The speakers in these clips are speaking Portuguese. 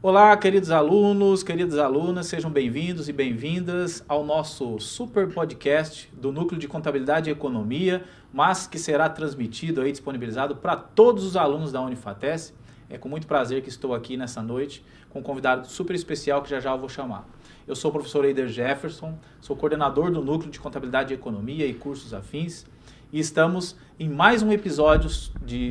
Olá, queridos alunos, queridas alunas, sejam bem-vindos e bem-vindas ao nosso super podcast do Núcleo de Contabilidade e Economia, mas que será transmitido e disponibilizado para todos os alunos da Unifatesc. É com muito prazer que estou aqui nessa noite com um convidado super especial que já eu vou chamar. Eu sou o professor Eider Jefferson, sou coordenador do Núcleo de Contabilidade e Economia e cursos afins. E estamos em mais um episódio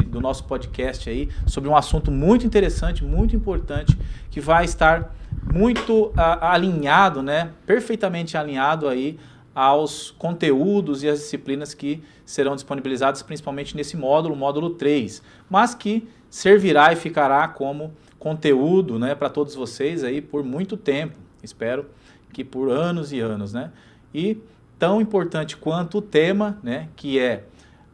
do nosso podcast aí sobre um assunto muito interessante, muito importante, que vai estar muito alinhado, né? Perfeitamente alinhado aí aos conteúdos e às disciplinas que serão disponibilizadas principalmente nesse módulo 3, mas que servirá e ficará como conteúdo, né, para todos vocês aí por muito tempo. Espero que por anos e anos, né? E tão importante quanto o tema, né, que é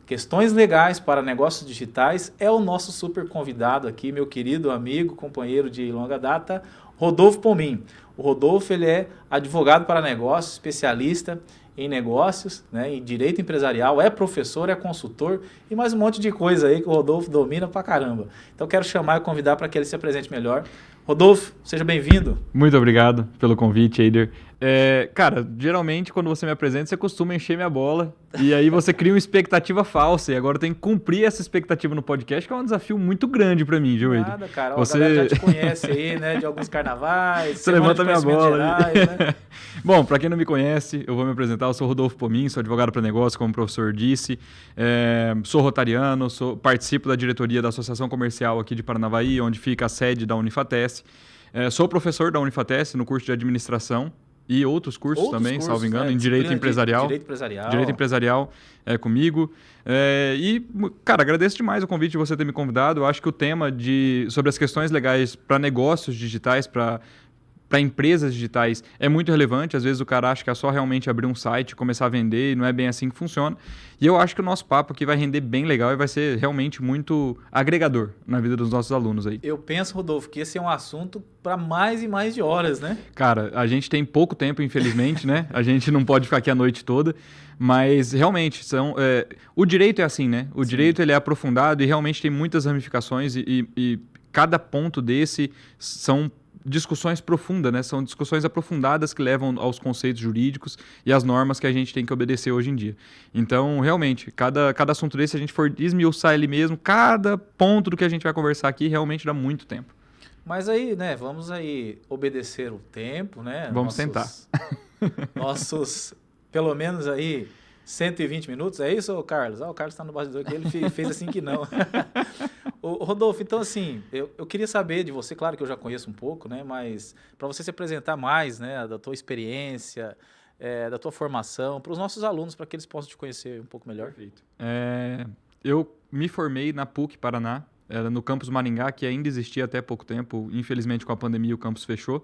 questões legais para negócios digitais, é o nosso super convidado aqui, meu querido amigo, companheiro de longa data, Rodolfo Pomin. O Rodolfo, ele é advogado para negócios, especialista em negócios, né, em direito empresarial, é professor, é consultor e mais um monte de coisa aí que o Rodolfo domina pra caramba. Então quero chamar e convidar para que ele se apresente melhor. Rodolfo, seja bem-vindo. Muito obrigado pelo convite, Eider. Cara, geralmente quando você me apresenta, você costuma encher minha bola e aí você cria uma expectativa falsa e agora eu tenho que cumprir essa expectativa no podcast, que é um desafio muito grande pra mim, viu, Eider? Nada, cara. A galera já te conhece aí, né, de alguns carnavais. Você levanta minha bola. Gerais, né? Bom, pra quem não me conhece, eu vou me apresentar. Eu sou Rodolfo Pomin, sou advogado para negócios, como o professor disse. Sou rotariano, participo da diretoria da Associação Comercial aqui de Paranavaí, onde fica a sede da Unifatesc. Sou professor da Unifatesc no curso de administração e outros cursos também, salvo engano, né? Em direito empresarial. Direito empresarial É comigo. Cara, agradeço demais o convite de você ter me convidado. Eu acho que o tema sobre as questões legais para negócios digitais, para empresas digitais, é muito relevante. Às vezes o cara acha que é só realmente abrir um site, começar a vender, e não é bem assim que funciona. E eu acho que o nosso papo aqui vai render bem legal e vai ser realmente muito agregador na vida dos nossos alunos aí. Eu penso, Rodolfo, que esse é um assunto para mais e mais de horas, né? Cara, a gente tem pouco tempo, infelizmente, né? A gente não pode ficar aqui a noite toda, mas realmente o direito é assim, né? O direito ele é aprofundado e realmente tem muitas ramificações e cada ponto desse são discussões profundas, né? São discussões aprofundadas que levam aos conceitos jurídicos e às normas que a gente tem que obedecer hoje em dia. Então, realmente, cada assunto desse, se a gente for esmiuçar ele mesmo, cada ponto do que a gente vai conversar aqui realmente dá muito tempo. Mas aí, né, vamos aí obedecer o tempo, né? Vamos tentar. Nossos, pelo menos aí, 120 minutos, é isso, Carlos? O Carlos está no bastidor aqui, ele fez assim que não. Rodolfo, então assim, eu queria saber de você, claro que eu já conheço um pouco, né, mas para você se apresentar mais, né, da tua experiência, da tua formação, para os nossos alunos, para que eles possam te conhecer um pouco melhor. Perfeito. Eu me formei na PUC Paraná, no campus Maringá, que ainda existia até pouco tempo, infelizmente com a pandemia o campus fechou,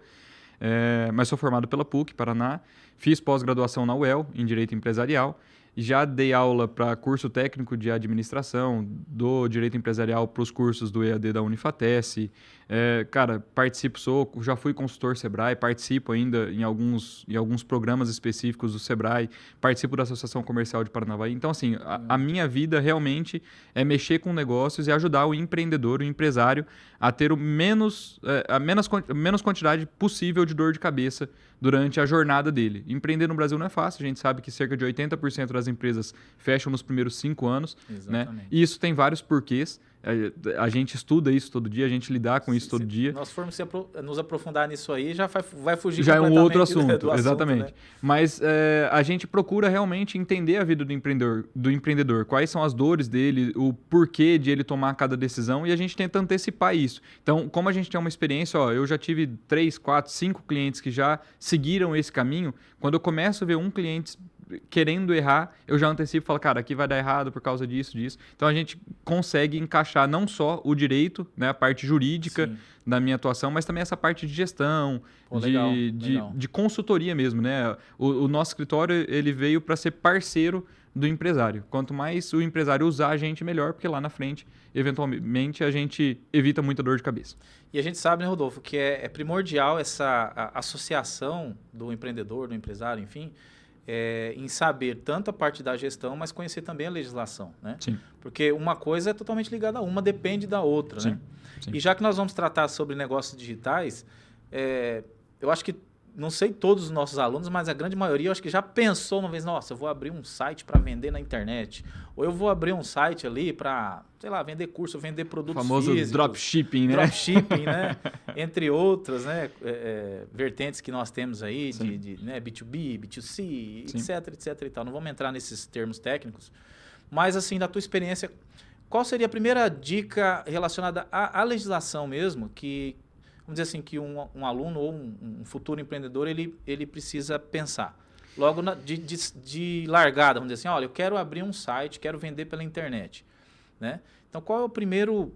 mas sou formado pela PUC Paraná, fiz pós-graduação na UEL, em Direito Empresarial, já dei aula para curso técnico de administração, do direito empresarial para os cursos do EAD da Unifatesc. Cara, já fui consultor Sebrae, participo ainda em alguns programas específicos do Sebrae, participo da Associação Comercial de Paranavaí. Então, assim, a minha vida realmente é mexer com negócios e ajudar o empreendedor, o empresário, a ter a menos quantidade possível de dor de cabeça durante a jornada dele. Empreender no Brasil não é fácil, a gente sabe que cerca de 80% das empresas fecham nos primeiros 5 anos. Exatamente. Né? E isso tem vários porquês. A gente estuda isso todo dia, a gente lidar com isso todo dia. Se nós formos nos aprofundar nisso aí, já vai fugir já completamente é um outro assunto, do assunto, exatamente. Né? Mas a gente procura realmente entender a vida do empreendedor, quais são as dores dele, o porquê de ele tomar cada decisão, e a gente tenta antecipar isso. Então, como a gente tem uma experiência, eu já tive 3, 4, 5 clientes que já seguiram esse caminho, quando eu começo a ver um cliente querendo errar, eu já antecipo e falo, cara, aqui vai dar errado por causa disso. Então a gente consegue encaixar não só o direito, né, a parte jurídica da minha atuação, mas também essa parte de gestão, legal. De consultoria mesmo, né? O nosso escritório ele veio para ser parceiro do empresário. Quanto mais o empresário usar a gente, melhor, porque lá na frente, eventualmente, a gente evita muita dor de cabeça. E a gente sabe, né, Rodolfo, que é primordial essa associação do empreendedor, do empresário, enfim, em saber tanto a parte da gestão, mas conhecer também a legislação, né? Sim. Porque uma coisa é totalmente ligada a uma, depende da outra, Sim. né? Sim. E já que nós vamos tratar sobre negócios digitais, eu acho que, não sei todos os nossos alunos, mas a grande maioria eu acho que já pensou uma vez, nossa, eu vou abrir um site para vender na internet, ou eu vou abrir um site ali para, sei lá, vender curso, vender produtos famoso físicos. Dropshipping, né? Dropshipping, né? Entre outras, né? Vertentes que nós temos aí, né? B2B, B2C, Sim. etc e tal. Não vamos entrar nesses termos técnicos, mas assim, da tua experiência, qual seria a primeira dica relacionada à legislação mesmo, que, vamos dizer assim, que um aluno ou um futuro empreendedor, ele precisa pensar? Logo de largada, vamos dizer assim, olha, eu quero abrir um site, quero vender pela internet, né? Então, qual é o primeiro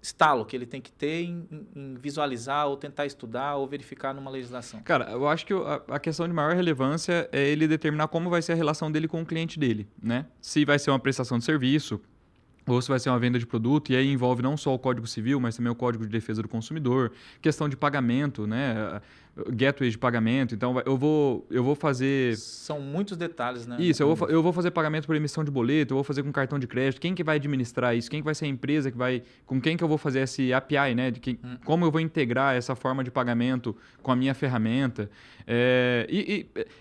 estalo que ele tem que ter em visualizar ou tentar estudar ou verificar numa legislação? Cara, eu acho que a questão de maior relevância é ele determinar como vai ser a relação dele com o cliente dele, né? Se vai ser uma prestação de serviço, ou se vai ser uma venda de produto, e aí envolve não só o Código Civil, mas também o Código de Defesa do Consumidor, questão de pagamento, né? Gateway de pagamento. Então, eu vou fazer... São muitos detalhes, né? Isso, eu vou fazer pagamento por emissão de boleto, eu vou fazer com cartão de crédito. Quem que vai administrar isso? Quem que vai ser a empresa que vai... Com quem que eu vou fazer esse API, né? Como eu vou integrar essa forma de pagamento com a minha ferramenta.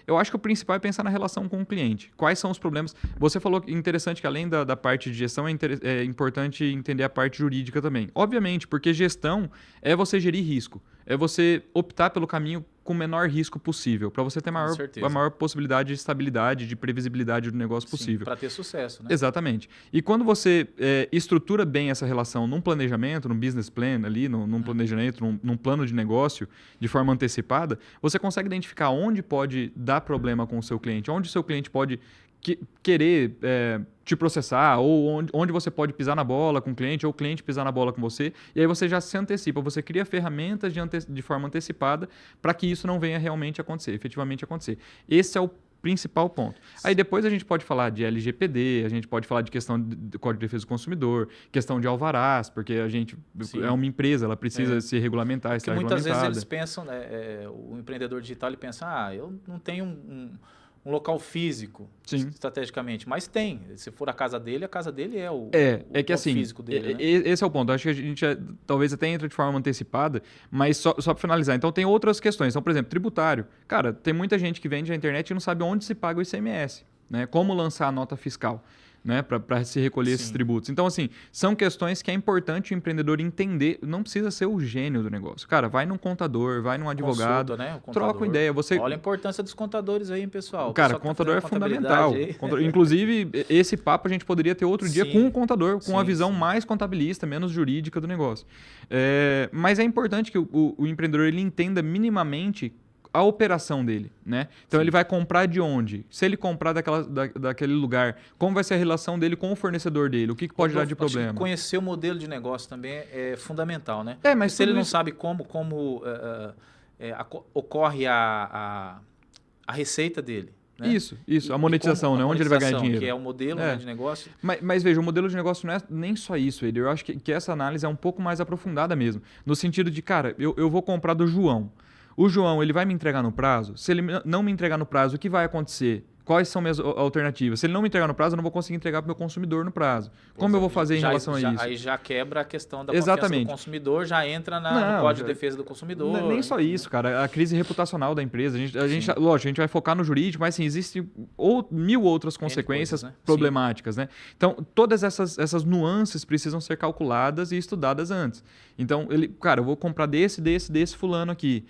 Eu acho que o principal é pensar na relação com o cliente. Quais são os problemas? Você falou interessante que além da parte de gestão, é importante entender a parte jurídica também. Obviamente, porque gestão é você gerir risco. É você optar pelo caminho com o menor risco possível, para você ter a maior possibilidade de estabilidade, de previsibilidade do negócio possível. Para ter sucesso, né? Exatamente. E quando você estrutura bem essa relação num planejamento, num business plan ali, num planejamento, num plano de negócio, de forma antecipada, você consegue identificar onde pode dar problema com o seu cliente, onde o seu cliente pode querer te processar, ou onde você pode pisar na bola com o cliente, ou o cliente pisar na bola com você, e aí você já se antecipa, você cria ferramentas de forma antecipada para que isso não venha realmente acontecer, efetivamente acontecer. Esse é o principal ponto. Aí depois a gente pode falar de LGPD, a gente pode falar de questão do Código de Defesa do Consumidor, questão de alvarás, porque a gente é uma empresa, ela precisa se regulamentar, estar regulamentada. Muitas vezes eles pensam, o empreendedor digital, ele pensa, eu não tenho um local físico, estrategicamente, mas tem. Se for a casa dele é o assim, físico dele. Né? Esse é o ponto. Acho que a gente talvez até entre de forma antecipada, mas só para finalizar. Então, tem outras questões. Então, por exemplo, tributário. Cara, tem muita gente que vende na internet e não sabe onde se paga o ICMS, né? Como lançar a nota fiscal, né, para se recolher esses tributos. Então, assim, são questões que é importante o empreendedor entender. Não precisa ser o gênio do negócio. Cara, vai num contador, vai num advogado, né? troca uma ideia. Olha a importância dos contadores aí, hein, pessoal. Cara, contador é fundamental. Inclusive, esse papo a gente poderia ter outro dia com o contador, com a visão mais contabilista, menos jurídica do negócio. Mas é importante que o empreendedor ele entenda minimamente a operação dele, né? Então, ele vai comprar de onde? Se ele comprar daquele lugar, como vai ser a relação dele com o fornecedor dele? O que pode dar de problema? Conhecer o modelo de negócio também é fundamental, né? Mas se ele não sabe como ocorre a receita dele. Né? Isso, a monetização, né? Onde ele vai ganhar dinheiro. Que é o modelo de negócio. Mas veja, o modelo de negócio não é nem só isso, Eder. Eu acho que essa análise é um pouco mais aprofundada mesmo. No sentido de, cara, eu vou comprar do João. O João, ele vai me entregar no prazo? Se ele não me entregar no prazo, o que vai acontecer? Quais são minhas alternativas? Se ele não me entregar no prazo, eu não vou conseguir entregar para o meu consumidor no prazo. Como eu vou fazer em relação a isso? Aí já quebra a questão da confiança do consumidor, já entra no Código de Defesa do Consumidor. Nem só isso, cara. A crise reputacional da empresa. Lógico, a gente vai focar no jurídico, mas assim, existem mil outras consequências problemáticas, né? Então, todas essas nuances precisam ser calculadas e estudadas antes. Então, eu vou comprar desse fulano aqui.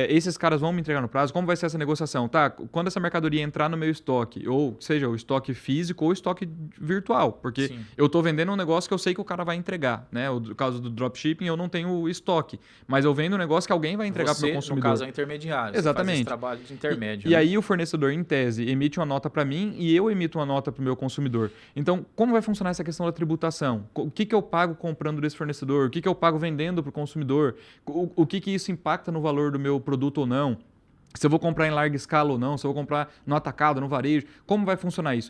Esses caras vão me entregar no prazo. Como vai ser essa negociação? Tá, quando essa mercadoria entrar no meu estoque, ou seja, o estoque físico ou o estoque virtual, porque eu estou vendendo um negócio que eu sei que o cara vai entregar, né? No caso do dropshipping, eu não tenho estoque, mas eu vendo um negócio que alguém vai entregar para o meu consumidor. No caso, é intermediário. Exatamente. Você faz esse trabalho de intermédio. E aí o fornecedor, em tese, emite uma nota para mim e eu emito uma nota para o meu consumidor. Então, como vai funcionar essa questão da tributação? O que eu pago comprando desse fornecedor? O que eu pago vendendo para o consumidor? O que isso impacta no valor do meu produto ou não? Se eu vou comprar em larga escala ou não, se eu vou comprar no atacado, no varejo, como vai funcionar isso?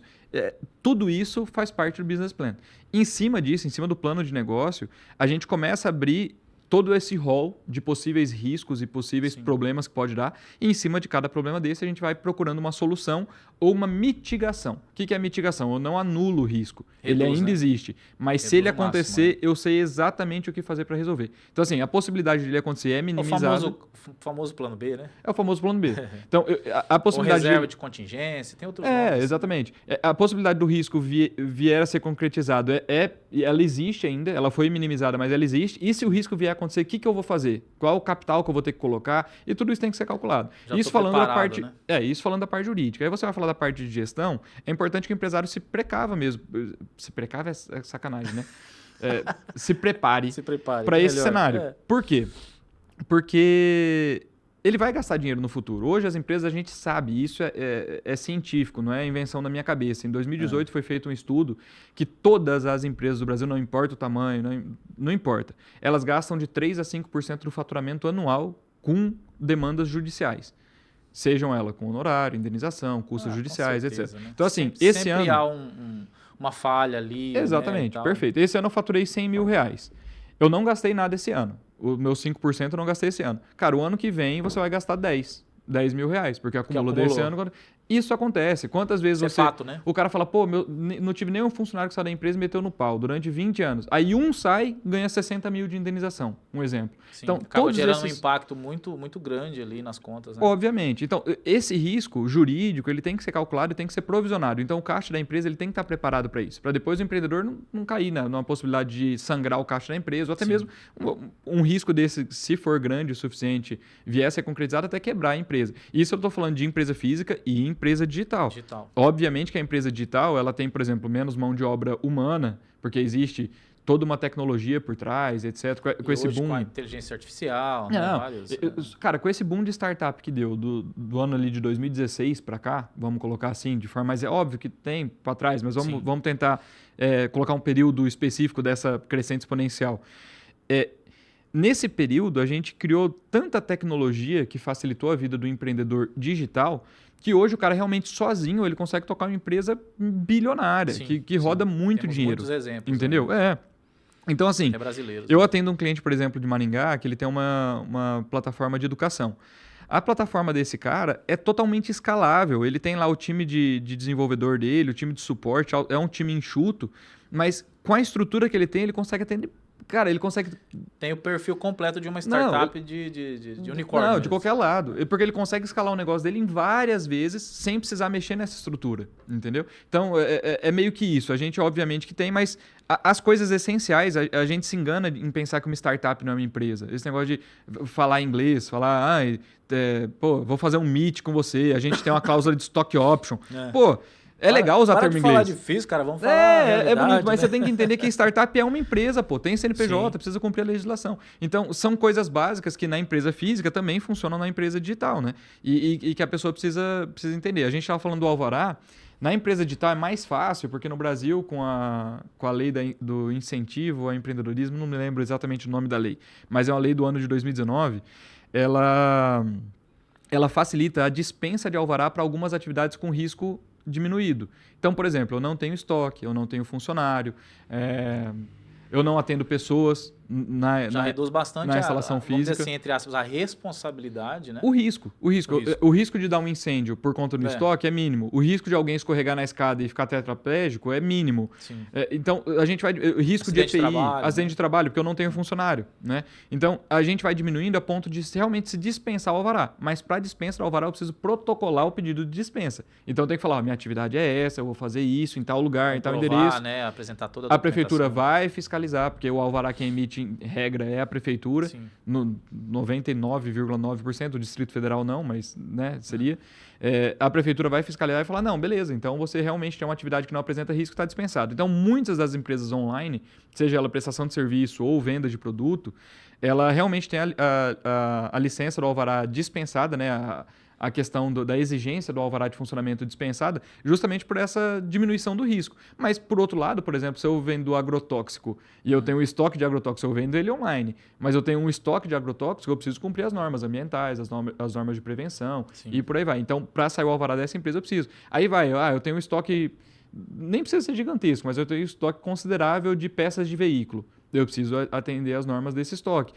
Tudo isso faz parte do business plan. Em cima disso, em cima do plano de negócio, a gente começa a abrir todo esse rol de possíveis riscos e possíveis Sim. problemas que pode dar. E em cima de cada problema desse, a gente vai procurando uma solução ou uma mitigação. O que é mitigação? Eu não anulo o risco. Ele Reduz, ainda né? existe. Mas se Reduz ele ao máximo, acontecer, eu sei exatamente o que fazer para resolver. Então, assim, a possibilidade de ele acontecer é O minimizada. famoso plano B, né? É o famoso plano B. Então, a Ou possibilidade reserva de contingência, tem outros É, nomes. exatamente. A possibilidade do risco vier a ser concretizado, ela existe ainda, ela foi minimizada, mas ela existe. E se o risco vier a acontecer, o que eu vou fazer? Qual o capital que eu vou ter que colocar? E tudo isso tem que ser calculado. Já Isso tô falando da preparado, parte, né? isso falando da parte jurídica. Aí você vai falar da parte de gestão, é importante que o empresário se precava mesmo. Se precava é sacanagem, né? Se prepare Se prepare. para esse melhor. cenário. Por quê? Porque ele vai gastar dinheiro no futuro. Hoje as empresas, a gente sabe, isso é científico, não é invenção da minha cabeça. Em 2018 foi feito um estudo que todas as empresas do Brasil, não importa o tamanho, não importa, elas gastam de 3 a 5% do faturamento anual com demandas judiciais. Sejam elas com honorário, indenização, custos judiciais, certeza, etc. né? Então, assim, sempre, esse sempre ano... há uma falha ali. Exatamente, né, perfeito. Esse ano eu faturei 100 mil reais. Eu não gastei nada esse ano. Os meus 5% eu não gastei esse ano. Cara, o ano que vem você vai gastar 10 mil reais, porque acumulou desse ano. Isso acontece. Quantas vezes Isso é fato, né? O cara fala, pô, não tive nenhum funcionário que saiu da empresa e meteu no pau durante 20 anos. Aí um sai, ganha 60 mil de indenização, um exemplo. Sim, Então, acaba todos gerando esses... um impacto muito, muito grande ali nas contas, né? Obviamente. Então, esse risco jurídico, ele tem que ser calculado e tem que ser provisionado. Então, o caixa da empresa, ele tem que estar preparado para isso. Para depois o empreendedor não cair numa possibilidade de sangrar o caixa da empresa, ou até mesmo um risco desse, se for grande o suficiente, vier a ser concretizado, até quebrar a empresa. Isso eu estou falando de empresa física e empresa digital. Obviamente que a empresa digital, ela tem, por exemplo, menos mão de obra humana, porque existe toda uma tecnologia por trás, etc. Com esse boom... com a inteligência artificial, né? Cara, com esse boom de startup que deu do ano ali de 2016 para cá, vamos colocar assim, de forma mais... É óbvio que tem para trás, mas vamos tentar colocar um período específico dessa crescente exponencial. Nesse período, a gente criou tanta tecnologia que facilitou a vida do empreendedor digital que hoje o cara realmente sozinho ele consegue tocar uma empresa bilionária, que roda muito Temos dinheiro. Muitos exemplos. Entendeu? Né? Então, assim, eu né? atendo um cliente, por exemplo, de Maringá, que ele tem uma plataforma de educação. A plataforma desse cara é totalmente escalável. Ele tem lá o time de desenvolvedor dele, o time de suporte, é um time enxuto, mas com a estrutura que ele tem, ele consegue atender... Cara, ele consegue... Tem o perfil completo de uma startup de unicórnio. Não, de qualquer lado. Porque ele consegue escalar o negócio dele em várias vezes sem precisar mexer nessa estrutura, entendeu? Então, é meio que isso. A gente, obviamente, que tem, mas as coisas essenciais, a gente se engana em pensar que uma startup não é uma empresa. Esse negócio de falar inglês, falar, vou fazer um meet com você, a gente tem uma cláusula de stock option. Legal usar termo inglês. Falar difícil, cara, vamos falar. É bonito, mas né? você tem que entender que startup é uma empresa, tem CNPJ, precisa cumprir a legislação. Então, são coisas básicas que na empresa física também funcionam na empresa digital, né? E que a pessoa precisa entender. A gente estava falando do alvará. Na empresa digital é mais fácil, porque no Brasil, com a lei do incentivo ao empreendedorismo, não me lembro exatamente o nome da lei, mas é uma lei do ano de 2019, ela facilita a dispensa de alvará para algumas atividades com risco diminuído. Então, por exemplo, eu não tenho estoque, eu não tenho funcionário, eu não atendo pessoas já reduz bastante na instalação vamos física. dizer assim, entre aspas, a responsabilidade, né? O risco de dar um incêndio por conta do estoque é mínimo. O risco de alguém escorregar na escada e ficar tetraplégico é mínimo. Então, a gente vai... Risco de EPI, acidente de trabalho, porque eu não tenho funcionário, né? Então, a gente vai diminuindo a ponto de realmente se dispensar o alvará. Mas para dispensa do alvará, eu preciso protocolar o pedido de dispensa. Então, eu tenho que falar, minha atividade é essa, eu vou fazer isso em tal lugar, em tal endereço. Né? Apresentar toda a prefeitura vai fiscalizar, porque o alvará quem emite em regra é a prefeitura, no 99,9%, o Distrito Federal não, mas né, seria. A prefeitura vai fiscalizar e falar, não, beleza, então você realmente tem uma atividade que não apresenta risco, está dispensado. Então, muitas das empresas online, seja ela prestação de serviço ou venda de produto, ela realmente tem a licença do alvará dispensada, né, a questão da exigência do alvará de funcionamento dispensada, justamente por essa diminuição do risco. Mas, por outro lado, por exemplo, se eu vendo agrotóxico e eu tenho um estoque de agrotóxico, eu vendo ele online, mas eu tenho um estoque de agrotóxico, eu preciso cumprir as normas ambientais, as normas de prevenção e por aí vai. Então, para sair o alvará dessa empresa, eu preciso. Aí vai, eu tenho um estoque, nem precisa ser gigantesco, mas eu tenho um estoque considerável de peças de veículo. eu preciso atender às normas desse estoque.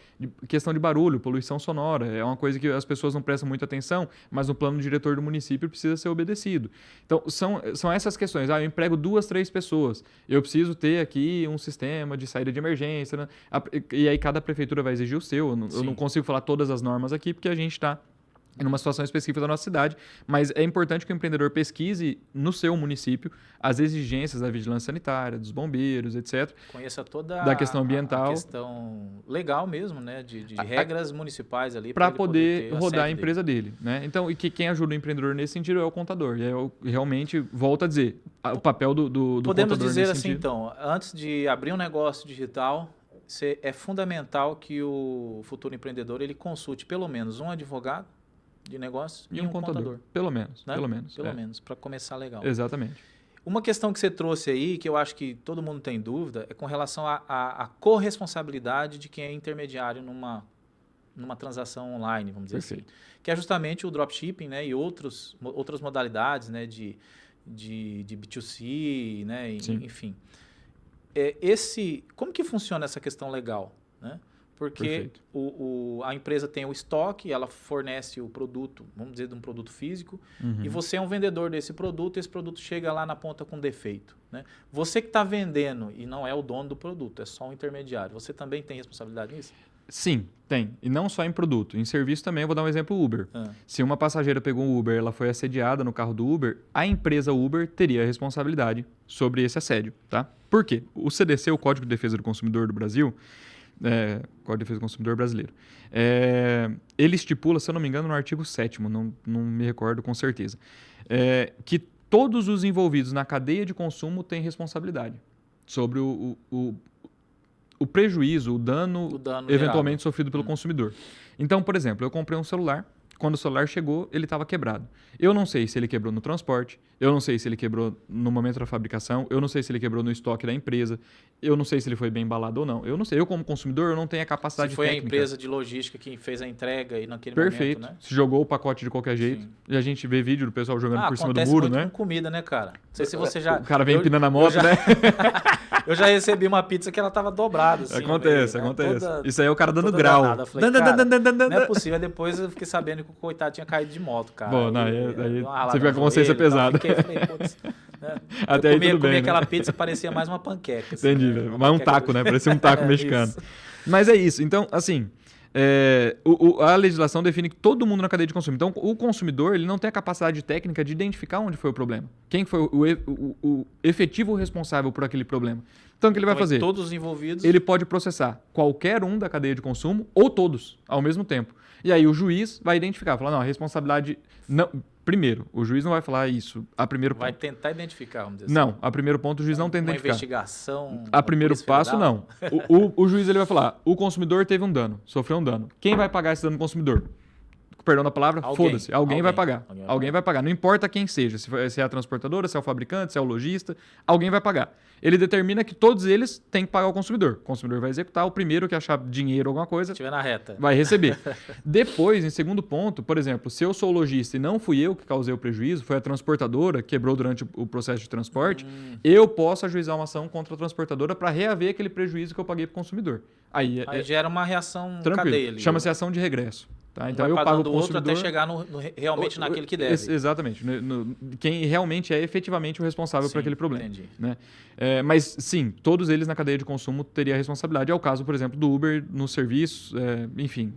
Questão de barulho, poluição sonora, é uma coisa que as pessoas não prestam muita atenção, mas o plano diretor do município precisa ser obedecido. Então, são essas questões. Eu emprego 2, 3 pessoas, eu preciso ter aqui um sistema de saída de emergência, né? E aí cada prefeitura vai exigir o seu. Eu não consigo falar todas as normas aqui, porque a gente está em uma situação específica da nossa cidade, mas é importante que o empreendedor pesquise no seu município as exigências da vigilância sanitária, dos bombeiros, etc. Conheça toda da questão ambiental, a questão legal mesmo, né, de regras municipais ali para poder rodar a empresa dele, né? Então, e que quem ajuda o empreendedor nesse sentido é o contador. E aí eu realmente volto a dizer, o papel do contador podemos dizer nesse assim, sentido. então, antes de abrir um negócio digital, é fundamental que o futuro empreendedor ele consulte pelo menos um advogado de negócio E um contador. Pelo menos. Né? Pelo menos. Pelo menos, para começar legal. Exatamente. Uma questão que você trouxe aí, que eu acho que todo mundo tem dúvida, é com relação à corresponsabilidade de quem é intermediário numa transação online, vamos dizer Perfeito. assim. Que é justamente o dropshipping, né, e outras modalidades, né, de B2C, né, enfim. Como que funciona essa questão legal, né? Porque a empresa tem o estoque, ela fornece o produto, vamos dizer, de um produto físico, e você é um vendedor desse produto, esse produto chega lá na ponta com defeito, né? Você que está vendendo e não é o dono do produto, é só um intermediário, você também tem responsabilidade nisso? Sim, tem. E não só em produto. Em serviço também, eu vou dar um exemplo Uber. Se uma passageira pegou um Uber, ela foi assediada no carro do Uber, a empresa Uber teria a responsabilidade sobre esse assédio, tá? Por quê? O CDC, o Código de Defesa do Consumidor do Brasil, Código de Defesa do Consumidor Brasileiro, ele estipula, se eu não me engano, no artigo 7º, não me recordo com certeza, que todos os envolvidos na cadeia de consumo têm responsabilidade sobre o prejuízo, o dano eventualmente sofrido pelo consumidor. Então, por exemplo, eu comprei um celular, quando o celular chegou, ele estava quebrado. Eu não sei se ele quebrou no transporte, eu não sei se ele quebrou no momento da fabricação, eu não sei se ele quebrou no estoque da empresa, eu não sei se ele foi bem embalado ou não. Eu não sei, eu como consumidor, eu não tenho a capacidade técnica. Se foi a empresa de logística que fez a entrega e naquele Perfeito. momento, né? Se jogou o pacote de qualquer jeito. Sim. E a gente vê vídeo do pessoal jogando por cima do muro, acontece né? muito com comida, né, cara? Não sei se você já... O cara vem empinando a moto, né? Eu já recebi uma pizza que ela tava dobrada, assim. Acontece. Isso aí é o cara dando grau. Danada. Falei, cara, não é possível. Aí depois eu fiquei sabendo que o coitado tinha caído de moto, cara. Bom, aí você fica com consciência pesada. Falei, putz, né? Até aí tudo bem, comi aquela né? pizza que parecia mais uma panqueca. Assim, Entendi, né? mas um taco, né? Parecia um taco mexicano. Isso. Mas é isso. Então, assim, a legislação define que todo mundo na cadeia de consumo. Então, o consumidor ele não tem a capacidade técnica de identificar onde foi o problema. Quem foi o efetivo responsável por aquele problema. Então, o que ele vai fazer? Todos os envolvidos. Ele pode processar qualquer um da cadeia de consumo ou todos ao mesmo tempo. E aí o juiz vai identificar, falar, não, a responsabilidade... Não, primeiro, o juiz não vai falar isso a primeiro ponto. Vai tentar identificar, vamos dizer assim. Não, a primeiro ponto o juiz não tenta identificar. Uma investigação... A primeiro passo, não. O juiz ele vai falar, o consumidor teve um dano, sofreu um dano. Quem vai pagar esse dano no consumidor? Perdão da palavra, foda-se. Alguém vai pagar. Alguém vai pagar. Não importa quem seja, se é a transportadora, se é o fabricante, se é o lojista, alguém vai pagar. Ele determina que todos eles têm que pagar o consumidor. O consumidor vai executar, o primeiro que achar dinheiro ou alguma coisa... Se estiver na reta. Vai receber. Depois, em segundo ponto, por exemplo, se eu sou o lojista e não fui eu que causei o prejuízo, foi a transportadora que quebrou durante o processo de transporte, eu posso ajuizar uma ação contra a transportadora para reaver aquele prejuízo que eu paguei para o consumidor. Aí gera uma reação tranquilo. Cadeia ali. Chama-se ação de regresso. Tá? Então eu pago pago o o outro consumidor... até chegar realmente naquele que deve. Exatamente. Quem realmente é efetivamente o responsável por aquele problema. Entendi. Né? Mas sim, todos eles na cadeia de consumo teriam a responsabilidade. É o caso, por exemplo, do Uber no serviço, enfim.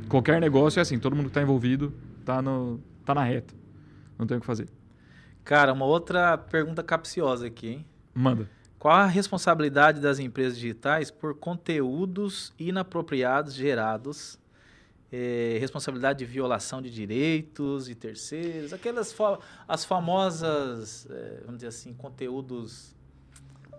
Qualquer negócio é assim, todo mundo que está envolvido está na reta. Não tem o que fazer. Cara, uma outra pergunta capciosa aqui, hein? Manda. Qual a responsabilidade das empresas digitais por conteúdos inapropriados gerados? Responsabilidade de violação de direitos de terceiros, as famosas, vamos dizer assim, conteúdos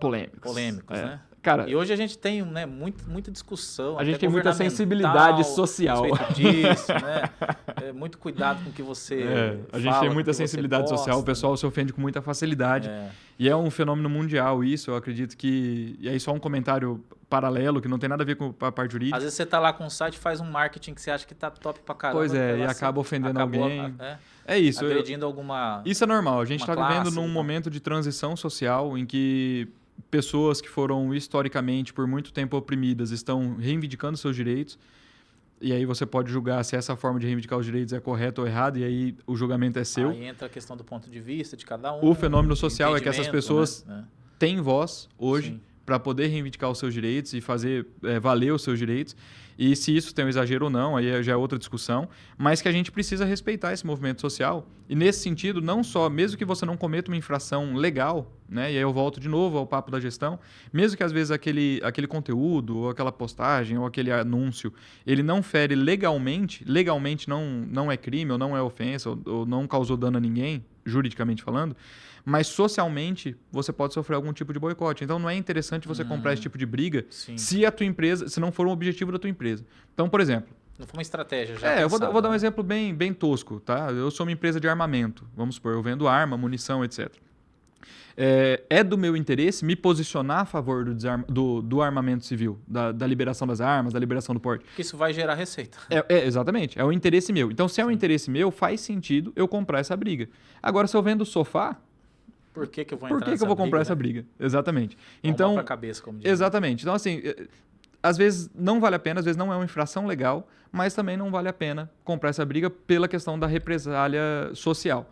polêmicos, né? Cara, e hoje a gente tem, né, muita discussão. A gente tem muita sensibilidade social. A respeito disso, né? Muito cuidado com o que você A gente tem muita sensibilidade social, o pessoal se ofende com muita facilidade. E é um fenômeno mundial isso, eu acredito que... E aí só um comentário paralelo, que não tem nada a ver com a parte jurídica. Às vezes você tá lá com um site, faz um marketing que você acha que tá top pra caramba. Pois e acaba ofendendo alguém. É isso. Agredindo alguma... Isso é normal. A gente está vivendo classe, num momento de transição social em que pessoas que foram historicamente por muito tempo oprimidas estão reivindicando seus direitos. E aí você pode julgar se essa forma de reivindicar os direitos é correta ou errada, e aí o julgamento é seu. Aí entra a questão do ponto de vista de cada um. O fenômeno social é que essas pessoas têm voz hoje, Sim, para poder reivindicar os seus direitos e fazer valer os seus direitos. E se isso tem um exagero ou não, aí já é outra discussão, mas que a gente precisa respeitar esse movimento social. E nesse sentido, não só, mesmo que você não cometa uma infração legal, né, e aí eu volto de novo ao papo da gestão, mesmo que às vezes aquele conteúdo, ou aquela postagem, ou aquele anúncio, ele não fere legalmente não é crime, ou não é ofensa, ou não causou dano a ninguém, juridicamente falando, mas socialmente você pode sofrer algum tipo de boicote. Então não é interessante você comprar esse tipo de briga se a tua empresa, se não for um objetivo da tua empresa. Então, por exemplo, não foi uma estratégia já eu pensada, vou dar um exemplo bem tosco, tá? Eu sou uma empresa de armamento, vamos supor, eu vendo arma, munição, etc. É do meu interesse me posicionar a favor do armamento civil, da liberação das armas, da liberação do porte. Porque isso vai gerar receita. Exatamente, é um interesse meu. Então, se é um interesse meu, faz sentido eu comprar essa briga. Agora, se eu vendo sofá, por que eu vou comprar essa briga? Exatamente. Então, pra cabeça, como diz. Exatamente. Então, assim, às vezes não vale a pena, às vezes não é uma infração legal, mas também não vale a pena comprar essa briga pela questão da represália social.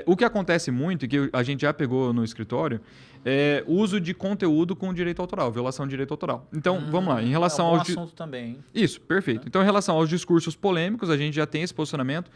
O que acontece muito, e que a gente já pegou no escritório, é uso de conteúdo com direito autoral, violação de direito autoral. Então, vamos lá, em relação ao assunto também. Isso, perfeito. Então, em relação aos discursos polêmicos, a gente já tem esse posicionamento.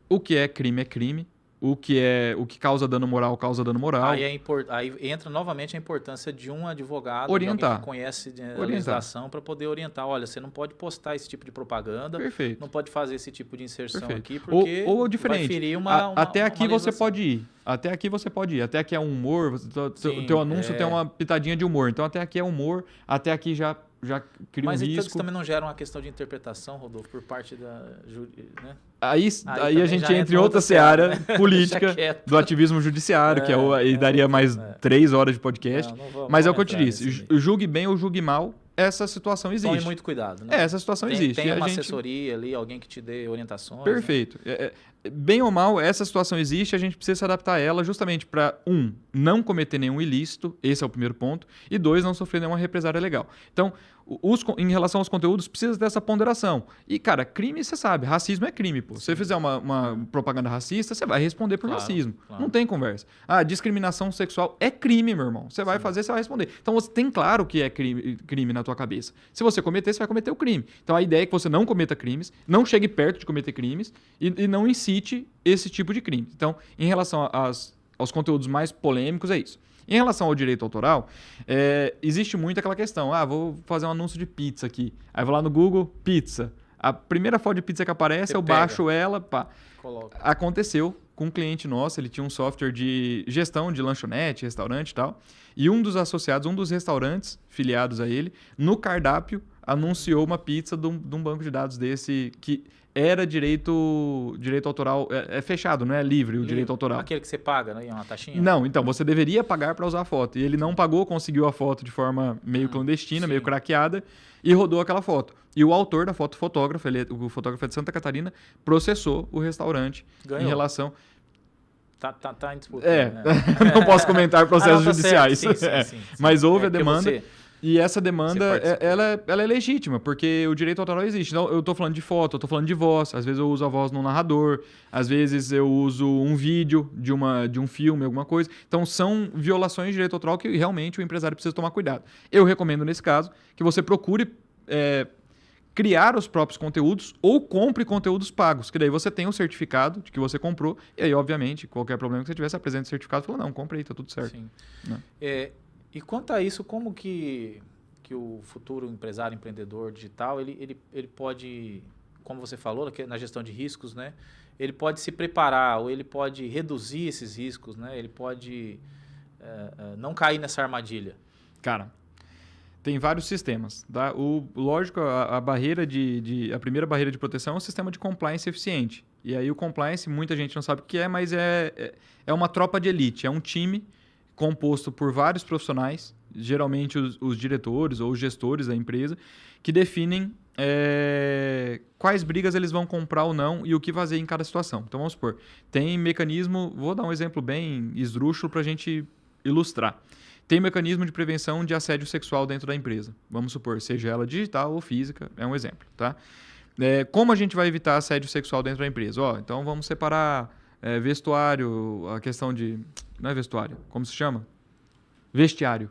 O que é crime, o que causa dano moral, causa dano moral. Aí entra novamente a importância de um advogado, orientar. De alguém que conhece a legislação, para poder orientar. Olha, você não pode postar esse tipo de propaganda, perfeito, não pode fazer esse tipo de inserção perfeito, aqui, porque ou diferente. vai ferir até aqui você pode ir. Até aqui você pode ir. Até aqui é um humor, o teu anúncio tem uma pitadinha de humor. Então, até aqui é humor, até aqui já cria um risco. Mas isso também não gera uma questão de interpretação, Rodolfo, por parte da... né? Aí a gente entra em outra seara política do ativismo judiciário, que aí daria mais 3 horas de podcast. Mas é o que eu te disse, julgue bem ou julgue mal, essa situação existe. Tome muito cuidado, né? Essa situação existe. Tem uma assessoria ali, alguém que te dê orientações. Perfeito. Né? Bem ou mal, essa situação existe, a gente precisa se adaptar a ela justamente para, não cometer nenhum ilícito, esse é o primeiro ponto, e 2, não sofrer nenhuma represália legal. Então, em relação aos conteúdos, precisa dessa ponderação. E, cara, crime, você sabe, racismo é crime, pô. Se você fizer uma propaganda racista, você vai responder por racismo. Claro. Não tem conversa. Discriminação sexual é crime, meu irmão. Você vai fazer, você vai responder. Então, você tem claro que é crime na tua cabeça. Se você cometer, você vai cometer o crime. Então, a ideia é que você não cometa crimes, não chegue perto de cometer crimes e não incite esse tipo de crime. Então, em relação aos conteúdos mais polêmicos, é isso. Em relação ao direito autoral, existe muito aquela questão, vou fazer um anúncio de pizza aqui. Aí vou lá no Google, pizza. A primeira foto de pizza que aparece, eu baixo ela, pá. Coloca. Aconteceu com um cliente nosso, ele tinha um software de gestão de lanchonete, restaurante e tal, e um dos associados, um dos restaurantes filiados a ele, no cardápio, anunciou uma pizza de um banco de dados desse que era direito autoral, é fechado, não é livre o direito autoral. Aquele que você paga, né? Uma taxinha? Não, então, você deveria pagar para usar a foto. E ele não pagou, conseguiu a foto de forma meio clandestina, meio craqueada, e rodou aquela foto. E o autor da foto, o fotógrafo é de Santa Catarina, processou o restaurante. Ganhou. Em relação... Tá em disputa. Né? Não posso comentar processos judiciais. Sim. Mas houve a demanda... E essa demanda, ela é legítima, porque o direito autoral existe. Então, eu estou falando de foto, eu estou falando de voz. Às vezes eu uso a voz no narrador, às vezes eu uso um vídeo de um filme, alguma coisa. Então, são violações de direito autoral que realmente o empresário precisa tomar cuidado. Eu recomendo, nesse caso, que você procure criar os próprios conteúdos ou compre conteúdos pagos, que daí você tem um certificado de que você comprou. E aí, obviamente, qualquer problema que você tiver, você apresenta o certificado e fala, não, comprei, tá tudo certo. Sim. E quanto a isso, como que o futuro empresário, empreendedor digital, ele pode, como você falou, na gestão de riscos, né? Ele pode se preparar ou ele pode reduzir esses riscos, né? Ele pode não cair nessa armadilha. Cara, tem vários sistemas, tá? Lógico, a primeira barreira de proteção é um sistema de compliance eficiente. E aí o compliance, muita gente não sabe o que é, mas é uma tropa de elite, é um time composto por vários profissionais, geralmente os diretores ou os gestores da empresa, que definem quais brigas eles vão comprar ou não e o que fazer em cada situação. Então, vamos supor, tem mecanismo... Vou dar um exemplo bem esdrúxulo para a gente ilustrar. tem mecanismo de prevenção de assédio sexual dentro da empresa. Vamos supor, seja ela digital ou física, é um exemplo, tá? Como a gente vai evitar assédio sexual dentro da empresa? Então vamos separar vestuário, a questão de... Não é vestuário, como se chama? Vestiário.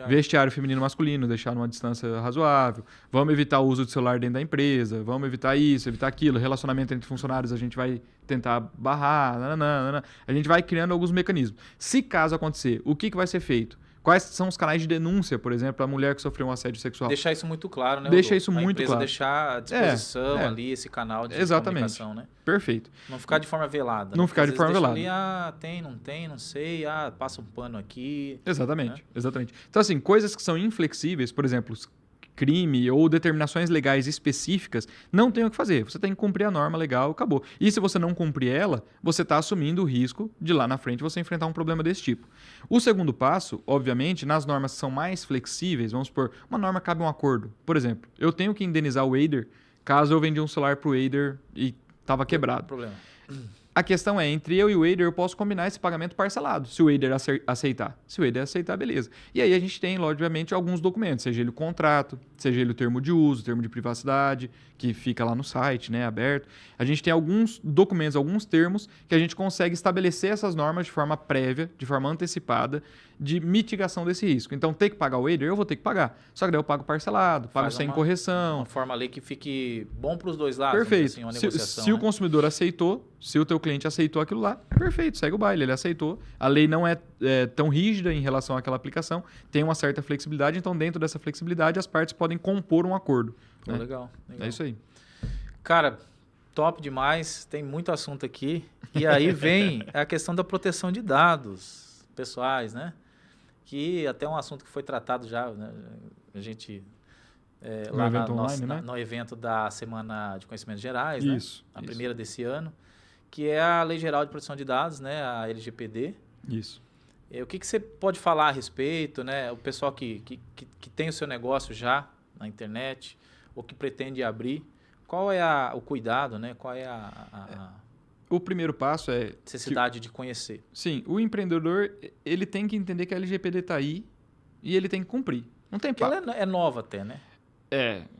Vestiário feminino e masculino, deixar numa distância razoável. Vamos evitar o uso de celular dentro da empresa. Vamos evitar isso, evitar aquilo. Relacionamento entre funcionários a gente vai tentar barrar. Nananana. A gente vai criando alguns mecanismos. Se caso acontecer, o que vai ser feito? Quais são os canais de denúncia, por exemplo, a mulher que sofreu um assédio sexual? Deixar isso muito claro, né? Deixa isso muito claro. Deixar à disposição ali esse canal de comunicação, né? Perfeito. Não ficar de forma velada. Não ficar de forma velada. Ali, tem, não sei, passa um pano aqui. Exatamente, exatamente. Então, assim, coisas que são inflexíveis, por exemplo, crime ou determinações legais específicas, não tem o que fazer. Você tem que cumprir a norma legal, acabou. E se você não cumprir ela, você está assumindo o risco de lá na frente você enfrentar um problema desse tipo. O segundo passo, obviamente, nas normas que são mais flexíveis, vamos supor, uma norma cabe um acordo. Por exemplo, eu tenho que indenizar o Eider caso eu vendi um celular para o Eider e estava quebrado. Problema. A questão é, entre eu e o Eider, eu posso combinar esse pagamento parcelado, se o Eider aceitar. Se o Eider aceitar, beleza. E aí a gente tem, obviamente, alguns documentos, seja ele o contrato, seja ele o termo de uso, termo de privacidade, que fica lá no site, né, aberto. A gente tem alguns documentos, alguns termos, que a gente consegue estabelecer essas normas de forma prévia, de forma antecipada, de mitigação desse risco. Então, ter que pagar o Eider, eu vou ter que pagar. Só que daí eu pago parcelado, pago sem correção. Uma forma ali que fique bom para os dois lados. Perfeito. Assim, uma negociação, se o consumidor aceitou, se o teu cliente aceitou aquilo lá, perfeito, segue o baile, ele aceitou. A lei não é tão rígida em relação àquela aplicação, tem uma certa flexibilidade, então dentro dessa flexibilidade as partes podem compor um acordo. Pô, né? Legal. É isso aí. Cara, top demais, tem muito assunto aqui. E aí vem a questão da proteção de dados pessoais, né? Que até é um assunto que foi tratado já, né? A gente... no evento online, né? No evento da Semana de Conhecimentos Gerais, isso, né? A primeira desse ano, que é a Lei Geral de Proteção de Dados, né? A LGPD. Isso. O que você pode falar a respeito, né? O pessoal que tem o seu negócio já na internet, ou que pretende abrir, qual é o cuidado, né? Qual é O primeiro passo é... necessidade de conhecer. Sim, o empreendedor, ele tem que entender que a LGPD está aí e ele tem que cumprir. Não tem papo. Ela é nova até, né?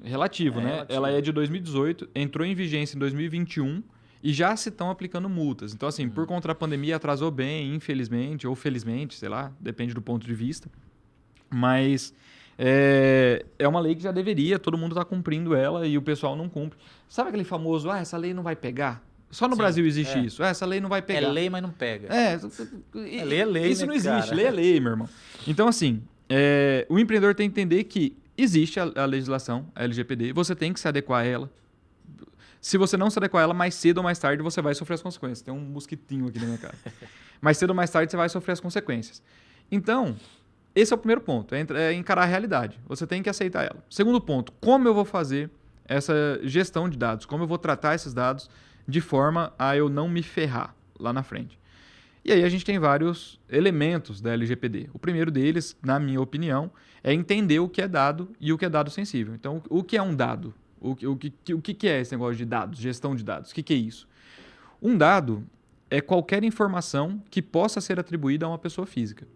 Relativo, né? Relativo. Ela é de 2018, entrou em vigência em 2021 e já se estão aplicando multas. Então, assim, por conta da pandemia atrasou bem, infelizmente, ou felizmente, sei lá, depende do ponto de vista. Mas é uma lei que já deveria, todo mundo está cumprindo ela e o pessoal não cumpre. Sabe aquele famoso, essa lei não vai pegar? Só no Brasil existe isso. Essa lei não vai pegar. É lei, mas não pega. Lei é lei, isso, né, não existe. Cara? Lei é lei, meu irmão. Então, assim, o empreendedor tem que entender que existe a legislação, a LGPD, você tem que se adequar a ela. Se você não se adequar a ela, mais cedo ou mais tarde você vai sofrer as consequências. Tem um mosquitinho aqui na minha cara. Mais cedo ou mais tarde você vai sofrer as consequências. Então, esse é o primeiro ponto, é encarar a realidade. Você tem que aceitar ela. Segundo ponto, como eu vou fazer essa gestão de dados? Como eu vou tratar esses dados de forma a eu não me ferrar lá na frente? E aí a gente tem vários elementos da LGPD. O primeiro deles, na minha opinião, é entender o que é dado e o que é dado sensível. Então, o que é um dado? O que é esse negócio de dados, gestão de dados? O que é isso? Um dado é qualquer informação que possa ser atribuída a uma pessoa física.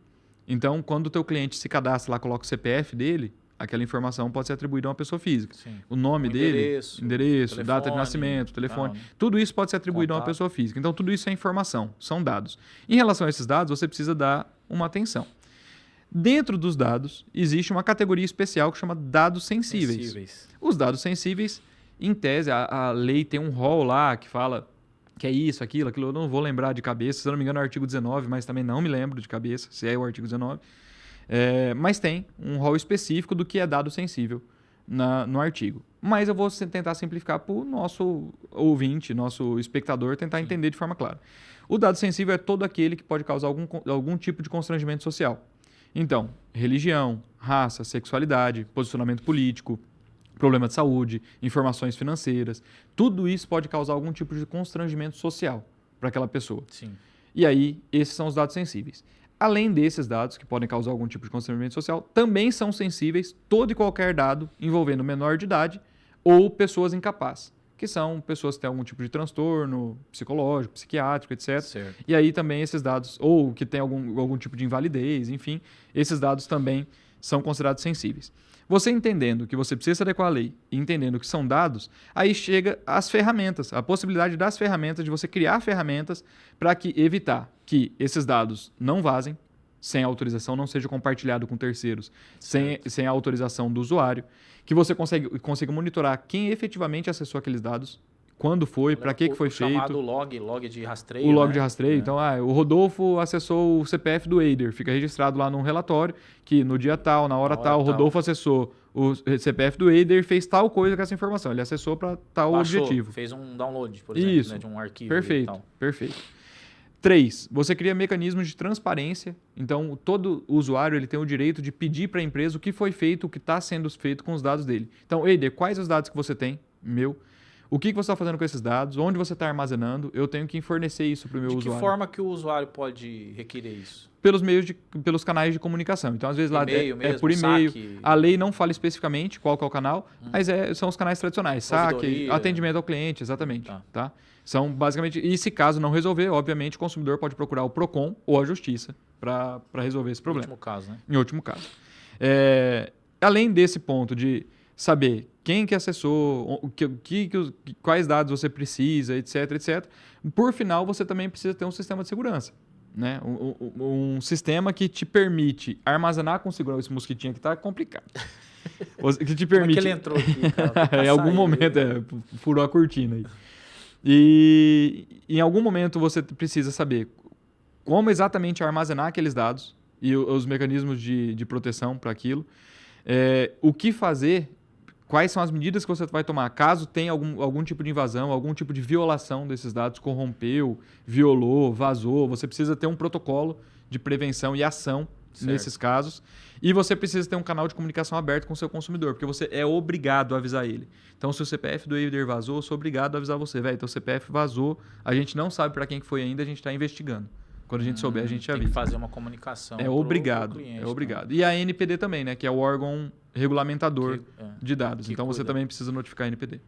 Então, quando o teu cliente se cadastra lá, coloca o CPF dele, aquela informação pode ser atribuída a uma pessoa física. Sim. O nome dele, endereço, telefone, data de nascimento, telefone, tal, né? tudo isso pode ser atribuído a uma pessoa física. Então, tudo isso é informação, são dados. Em relação a esses dados, você precisa dar uma atenção. Dentro dos dados, existe uma categoria especial que chama dados sensíveis. Os dados sensíveis, em tese, a lei tem um rol lá que fala que é isso, aquilo, eu não vou lembrar de cabeça, se eu não me engano é o artigo 19, mas também não me lembro de cabeça se é o artigo 19. Mas tem um rol específico do que é dado sensível no artigo. Mas eu vou tentar simplificar para o nosso ouvinte, nosso espectador, tentar entender de forma clara. O dado sensível é todo aquele que pode causar algum tipo de constrangimento social. Então, religião, raça, sexualidade, posicionamento político, problema de saúde, informações financeiras, tudo isso pode causar algum tipo de constrangimento social para aquela pessoa. Sim. E aí, esses são os dados sensíveis. Além desses dados, que podem causar algum tipo de constrangimento social, também são sensíveis todo e qualquer dado envolvendo menor de idade ou pessoas incapazes, que são pessoas que têm algum tipo de transtorno psicológico, psiquiátrico, etc. Certo. E aí também esses dados, ou que tem algum tipo de invalidez, enfim, esses dados também são considerados sensíveis. Você entendendo que você precisa se adequar à lei e entendendo que são dados, aí chega as ferramentas, a possibilidade das ferramentas, de você criar ferramentas para evitar que esses dados não vazem, sem autorização, não seja compartilhado com terceiros, sem a autorização do usuário, que você consiga monitorar quem efetivamente acessou aqueles dados, quando foi, para que foi feito. O chamado log de rastreio. O log de rastreio. Então, o Rodolfo acessou o CPF do Eider. Fica registrado lá num relatório que no dia tal, na hora tal, o Rodolfo acessou o CPF do Eider e fez tal coisa com essa informação. Ele acessou para tal objetivo. Fez um download, por exemplo, Isso. Né, de um arquivo. Perfeito, e tal. perfeito. 3, você cria mecanismos de transparência. Então, todo usuário ele tem o direito de pedir para a empresa o que foi feito, o que está sendo feito com os dados dele. Então, Eider, quais os dados que você tem? Meu. O que você está fazendo com esses dados? Onde você está armazenando? Eu tenho que fornecer isso para o meu usuário. De que forma que o usuário pode requerer isso? Pelos canais de comunicação. Então, às vezes lá mesmo, é por e-mail. Saque. A lei não fala especificamente qual que é o canal, mas são os canais tradicionais. Saque, atendimento ao cliente, exatamente. Tá? São basicamente... E se caso não resolver, obviamente, o consumidor pode procurar o PROCON ou a Justiça para resolver esse problema. Em último caso, né? Em último caso. Além desse ponto de saber quem que acessou, quais dados você precisa, etc, etc. Por final, você também precisa ter um sistema de segurança. Né? Um sistema que te permite armazenar com segurança. Esse mosquitinho aqui está complicado. Que te permite... Como é que ele entrou aqui, cara? Em algum momento, furou a cortina aí. E em algum momento você precisa saber como exatamente armazenar aqueles dados e os mecanismos de proteção para aquilo. O que fazer, quais são as medidas que você vai tomar caso tenha algum tipo de invasão, algum tipo de violação desses dados, corrompeu, violou, vazou. Você precisa ter um protocolo de prevenção e ação nesses casos. E você precisa ter um canal de comunicação aberto com o seu consumidor, porque você é obrigado a avisar ele. Então, se o CPF do Eider vazou, eu sou obrigado a avisar você. Então, o CPF vazou, a gente não sabe para quem que foi ainda, a gente está investigando. Quando a gente souber, a gente avisa. Tem que fazer uma comunicação pro cliente. É obrigado. Né? E a NPD também, né? Que é o órgão regulamentador de dados. Então, você também precisa notificar a NPD.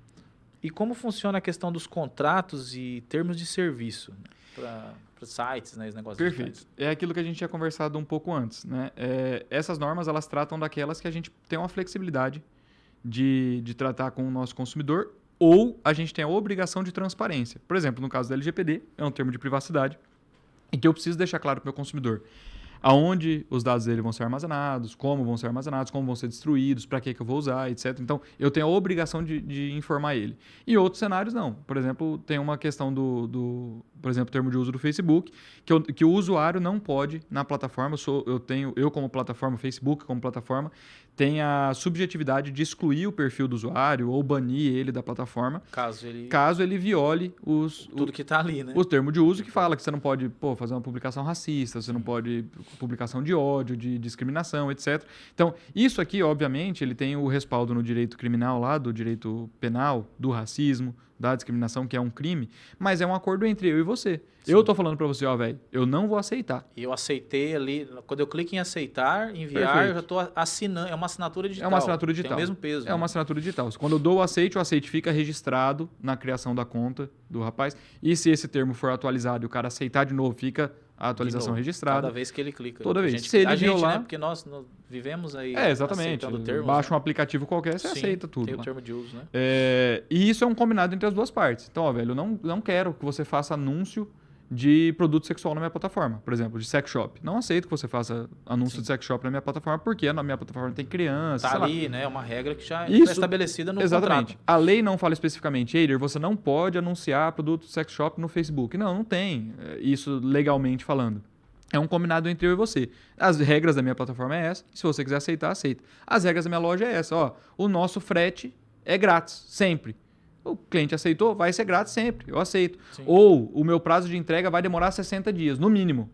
E como funciona a questão dos contratos e termos de serviço para sites, né? Os negócios. Perfeito. É aquilo que a gente tinha conversado um pouco antes, né? Essas normas, elas tratam daquelas que a gente tem uma flexibilidade de tratar com o nosso consumidor ou a gente tem a obrigação de transparência. Por exemplo, no caso da LGPD, é um termo de privacidade em que eu preciso deixar claro para o meu consumidor aonde os dados dele vão ser armazenados, como vão ser destruídos, para que eu vou usar, etc. Então, eu tenho a obrigação de informar ele. E outros cenários, não. Por exemplo, tem uma questão por exemplo, termo de uso do Facebook, que o usuário não pode, na plataforma, eu como plataforma, Facebook como plataforma, tem a subjetividade de excluir o perfil do usuário ou banir ele da plataforma, caso ele viole tudo que está ali, né? O termo de uso que fala que você não pode fazer uma publicação racista, você não pode publicação de ódio, de discriminação, etc. Então, isso aqui, obviamente, ele tem o respaldo no direito criminal lá, do direito penal, do racismo, da discriminação, que é um crime, mas é um acordo entre eu e você. Sim. Eu tô falando para você, velho, eu não vou aceitar. E eu aceitei ali, quando eu clico em aceitar, enviar, Perfeito. eu já tô assinando, é uma assinatura digital. É uma assinatura digital. Tem o mesmo peso. É uma assinatura digital. Quando eu dou o aceite fica registrado na criação da conta do rapaz. E se esse termo for atualizado e o cara aceitar de novo, fica a atualização registrada. Cada vez que ele clica. Toda vez. Se ele violar... né? Porque nós vivemos aí exatamente. Termos, baixa né? um aplicativo qualquer, você aceita tudo. Tem o termo de uso, né? E isso é um combinado entre as duas partes. Então, velho, eu não quero que você faça anúncio de produto sexual na minha plataforma, por exemplo, de sex shop. Não aceito que você faça anúncio de sex shop na minha plataforma, porque na minha plataforma tem criança. Tá ali, né? É uma regra que já é estabelecida no exatamente. contrato. A lei não fala especificamente, Eider, você não pode anunciar produto sex shop no Facebook. Não tem isso legalmente falando. É um combinado entre eu e você. As regras da minha plataforma é essa. Se você quiser aceitar, aceita. As regras da minha loja é essa. O nosso frete é grátis, sempre. O cliente aceitou, vai ser grátis sempre. Eu aceito. Sim. Ou o meu prazo de entrega vai demorar 60 dias, no mínimo.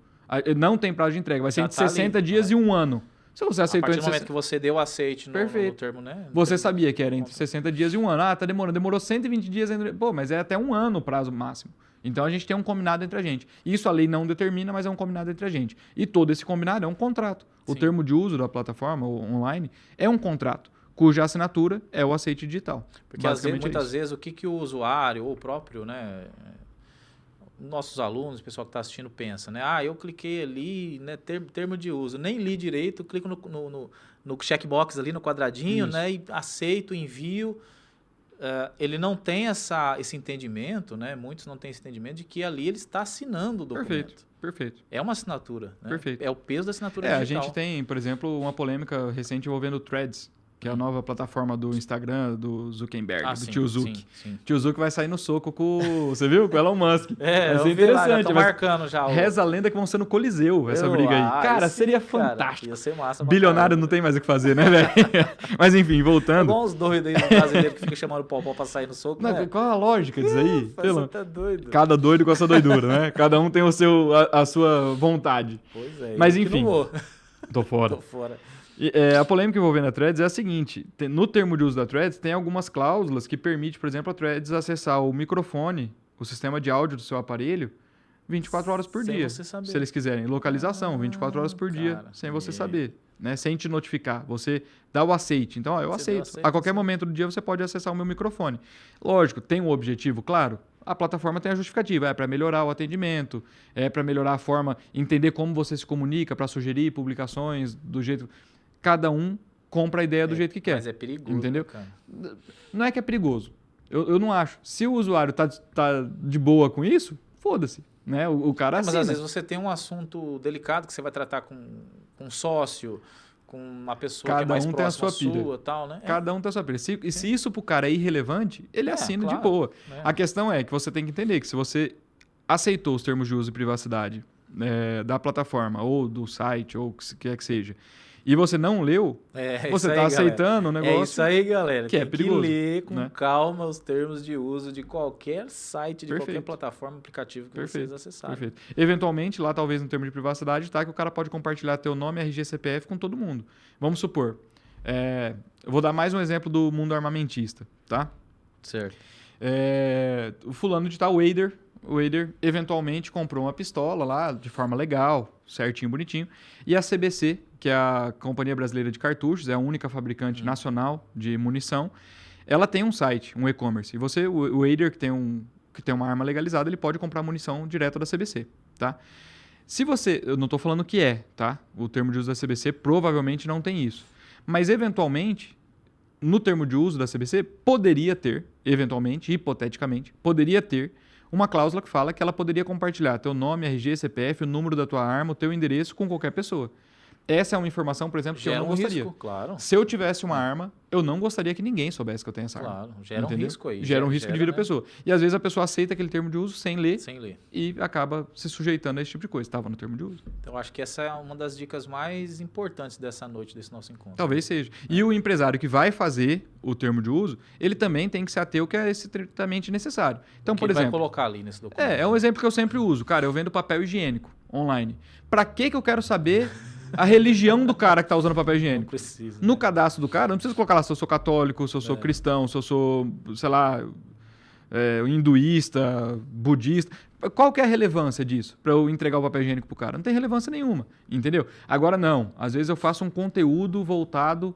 Não tem prazo de entrega, vai ser entre 60 dias e 1 ano. Se você aceitou... A partir do momento que você deu aceite no termo, né? Você sabia que era entre 60 dias e 1 ano. Tá demorando. Demorou 120 dias. Mas é até 1 ano o prazo máximo. Então, a gente tem um combinado entre a gente. Isso a lei não determina, mas é um combinado entre a gente. E todo esse combinado é um contrato. O termo de uso da plataforma online é um contrato cuja assinatura é o aceite digital. Porque muitas vezes o que o usuário ou o próprio, né, nossos alunos, o pessoal que está assistindo pensa, né? Eu cliquei ali, né, termo de uso, nem li direito, clico no checkbox ali, no quadradinho, né, e aceito, envio. Ele não tem esse entendimento, né? Muitos não têm esse entendimento de que ali ele está assinando o documento. Perfeito. É uma assinatura, né? Perfeito. É o peso da assinatura digital. A gente tem, por exemplo, uma polêmica recente envolvendo o Threads, que é a nova plataforma do Instagram, do Zuckerberg, do tio Zuck. Sim. Tio Zuck vai sair no soco com... Você viu? Com o Elon Musk. Vai ser interessante. Lá, marcando já. Reza a lenda que vão ser no Coliseu, essa briga aí. Cara, seria fantástico. Ia ser massa. Bilionário não tem mais o que fazer, né, velho? Mas enfim, voltando. Igual uns doidos aí brasileiros que ficam chamando o Popó pra sair no soco, não, né? Qual a lógica disso aí? Você tá doido. Cada doido com a sua doidura, né? Cada um tem a sua vontade. Pois é. Mas enfim. Não vou. Tô fora. A polêmica envolvendo a Threads é a seguinte, no termo de uso da Threads tem algumas cláusulas que permitem, por exemplo, a Threads acessar o microfone, o sistema de áudio do seu aparelho, 24 horas por dia, se eles quiserem. Localização, 24 horas por dia, sem você saber, né? Sem te notificar. Você dá o aceite. Então, eu aceito. A qualquer momento do dia você pode acessar o meu microfone. Lógico, tem um objetivo, claro. A plataforma tem a justificativa, é para melhorar o atendimento, é para melhorar a forma, entender como você se comunica, para sugerir publicações do jeito... Cada um compra a ideia do jeito que quer. Mas é perigoso, entendeu? Cara. Não é que é perigoso. Eu não acho. Se o usuário tá de boa com isso, foda-se. Né? O cara assina. Mas às vezes você tem um assunto delicado que você vai tratar com um sócio, com uma pessoa que é mais próxima à sua, tal, né? Cada um tem a sua pilha. Se isso pro cara é irrelevante, ele assina de boa. A questão é que você tem que entender que se você aceitou os termos de uso e privacidade da plataforma, ou do site, ou o que quer que seja, e você não leu, você está aceitando o negócio. É isso aí, galera. Que é perigoso. Tem que ler com calma os termos de uso de qualquer site, de qualquer plataforma, aplicativo que vocês acessarem. Perfeito. Eventualmente, lá talvez no termo de privacidade, tá, que o cara pode compartilhar teu nome, RG, CPF com todo mundo. Vamos supor. Eu vou dar mais um exemplo do mundo armamentista, tá? Certo. O fulano de tal, o Wader eventualmente comprou uma pistola lá de forma legal, certinho, bonitinho. E a CBC, que é a Companhia Brasileira de Cartuchos, é a única fabricante nacional de munição, ela tem um site, um e-commerce. E você, o Wader, que tem uma arma legalizada, ele pode comprar munição direto da CBC, tá? Se você... Eu não estou falando que tá? O termo de uso da CBC provavelmente não tem isso. Mas, eventualmente, no termo de uso da CBC, poderia ter, eventualmente, hipoteticamente, poderia ter uma cláusula que fala que ela poderia compartilhar teu nome, RG, CPF, o número da tua arma, o teu endereço com qualquer pessoa. Essa é uma informação, por exemplo, que eu não gostaria. Risco, claro. Se eu tivesse uma arma, eu não gostaria que ninguém soubesse que eu tenho essa arma. Claro, gera um risco aí. Gera um risco de vida da pessoa. E às vezes a pessoa aceita aquele termo de uso sem ler. E acaba se sujeitando a esse tipo de coisa. Estava no termo de uso. Então, acho que essa é uma das dicas mais importantes dessa noite, desse nosso encontro. Talvez seja. E o empresário que vai fazer o termo de uso, ele também tem que se ater ao que é estritamente necessário. Então, por exemplo... vai colocar ali nesse documento. É um exemplo que eu sempre uso. Cara, eu vendo papel higiênico online. Para que eu quero saber a religião do cara que está usando papel higiênico? Não precisa. No cadastro do cara, não precisa colocar lá se eu sou católico, se eu sou cristão, se eu sou, sei lá, hinduísta, budista. Qual que é a relevância disso para eu entregar o papel higiênico pro cara? Não tem relevância nenhuma, entendeu? Agora não. Às vezes eu faço um conteúdo voltado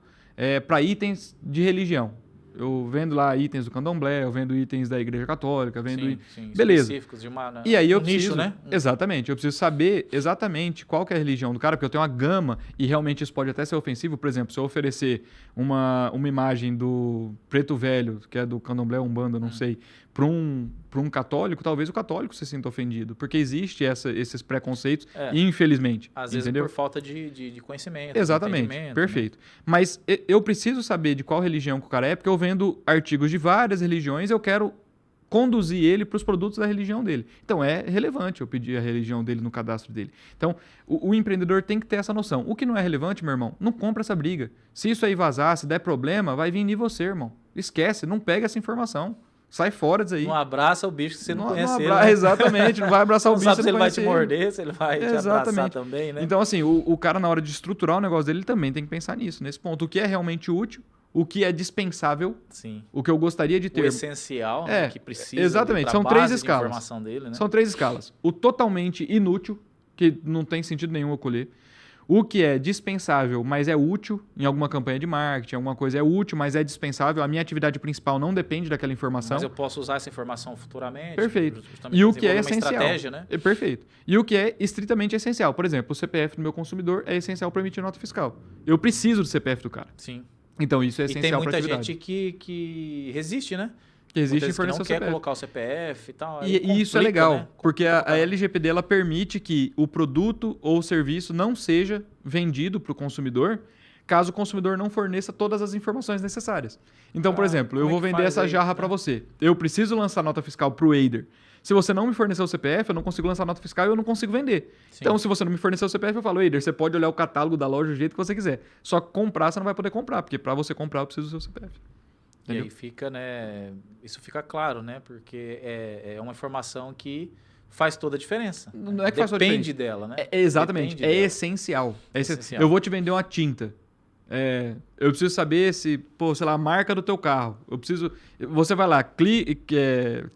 para itens de religião. Eu vendo lá itens do candomblé, eu vendo itens da Igreja Católica, vendo... Sim, beleza. Específicos de uma, e aí eu preciso, nicho, né? Exatamente. Eu preciso saber exatamente qual que é a religião do cara, porque eu tenho uma gama e realmente isso pode até ser ofensivo. Por exemplo, se eu oferecer uma imagem do preto velho, que é do candomblé, umbanda, não sei, para um católico, talvez o católico se sinta ofendido, porque existe esses preconceitos, infelizmente. Às vezes entendeu? Por falta de conhecimento. Exatamente, perfeito. Né? Mas eu preciso saber de qual religião que o cara é, porque eu vendo artigos de várias religiões, eu quero conduzir ele para os produtos da religião dele. Então, é relevante eu pedir a religião dele no cadastro dele. Então, o empreendedor tem que ter essa noção. O que não é relevante, meu irmão, não compra essa briga. Se isso aí vazar, se der problema, vai vir em você, irmão. Esquece, não pega essa informação. Sai fora disso aí. Não abraça o bicho que você não conhece ele. Né? Exatamente, não vai abraçar o bicho que você não conhece ele. Não sabe se ele vai te morder, se ele vai te abraçar também, né? Então, assim, o cara, na hora de estruturar o negócio dele, ele também tem que pensar nisso, nesse ponto. O que é realmente útil, o que é dispensável, o que eu gostaria de ter. O essencial, né, que precisa. Exatamente, são três escalas. De informação dele, né? São 3 escalas. O totalmente inútil, que não tem sentido nenhum eu colher. O que é dispensável, mas é útil em alguma campanha de marketing, alguma coisa é útil, mas é dispensável. A minha atividade principal não depende daquela informação. Mas eu posso usar essa informação futuramente. Perfeito. E o que é essencial. Estratégia, né? Perfeito. E o que é estritamente essencial. Por exemplo, o CPF do meu consumidor é essencial para emitir nota fiscal. Eu preciso do CPF do cara. Sim. Então isso é essencial para a atividade. E tem muita gente que resiste, né? Que existe em fornecer o CPF. Não quer colocar o CPF e tal. E isso é legal, né? Porque a LGPD ela permite que o produto ou serviço não seja vendido para o consumidor caso o consumidor não forneça todas as informações necessárias. Então, por exemplo, eu vou vender essa jarra para você. Eu preciso lançar nota fiscal para o Eider. Se você não me fornecer o CPF, eu não consigo lançar nota fiscal e eu não consigo vender. Sim. Então, se você não me fornecer o CPF, eu falo, Eider, você pode olhar o catálogo da loja do jeito que você quiser. Só que comprar, você não vai poder comprar, porque para você comprar, eu preciso do seu CPF. Entendeu? E aí fica, né? Isso fica claro, né? Porque é uma informação que faz toda a diferença. Não é que faz toda a diferença. Depende dela, né? Exatamente. É essencial. Eu vou te vender uma tinta. Eu preciso saber se, sei lá, a marca do teu carro. Você vai lá,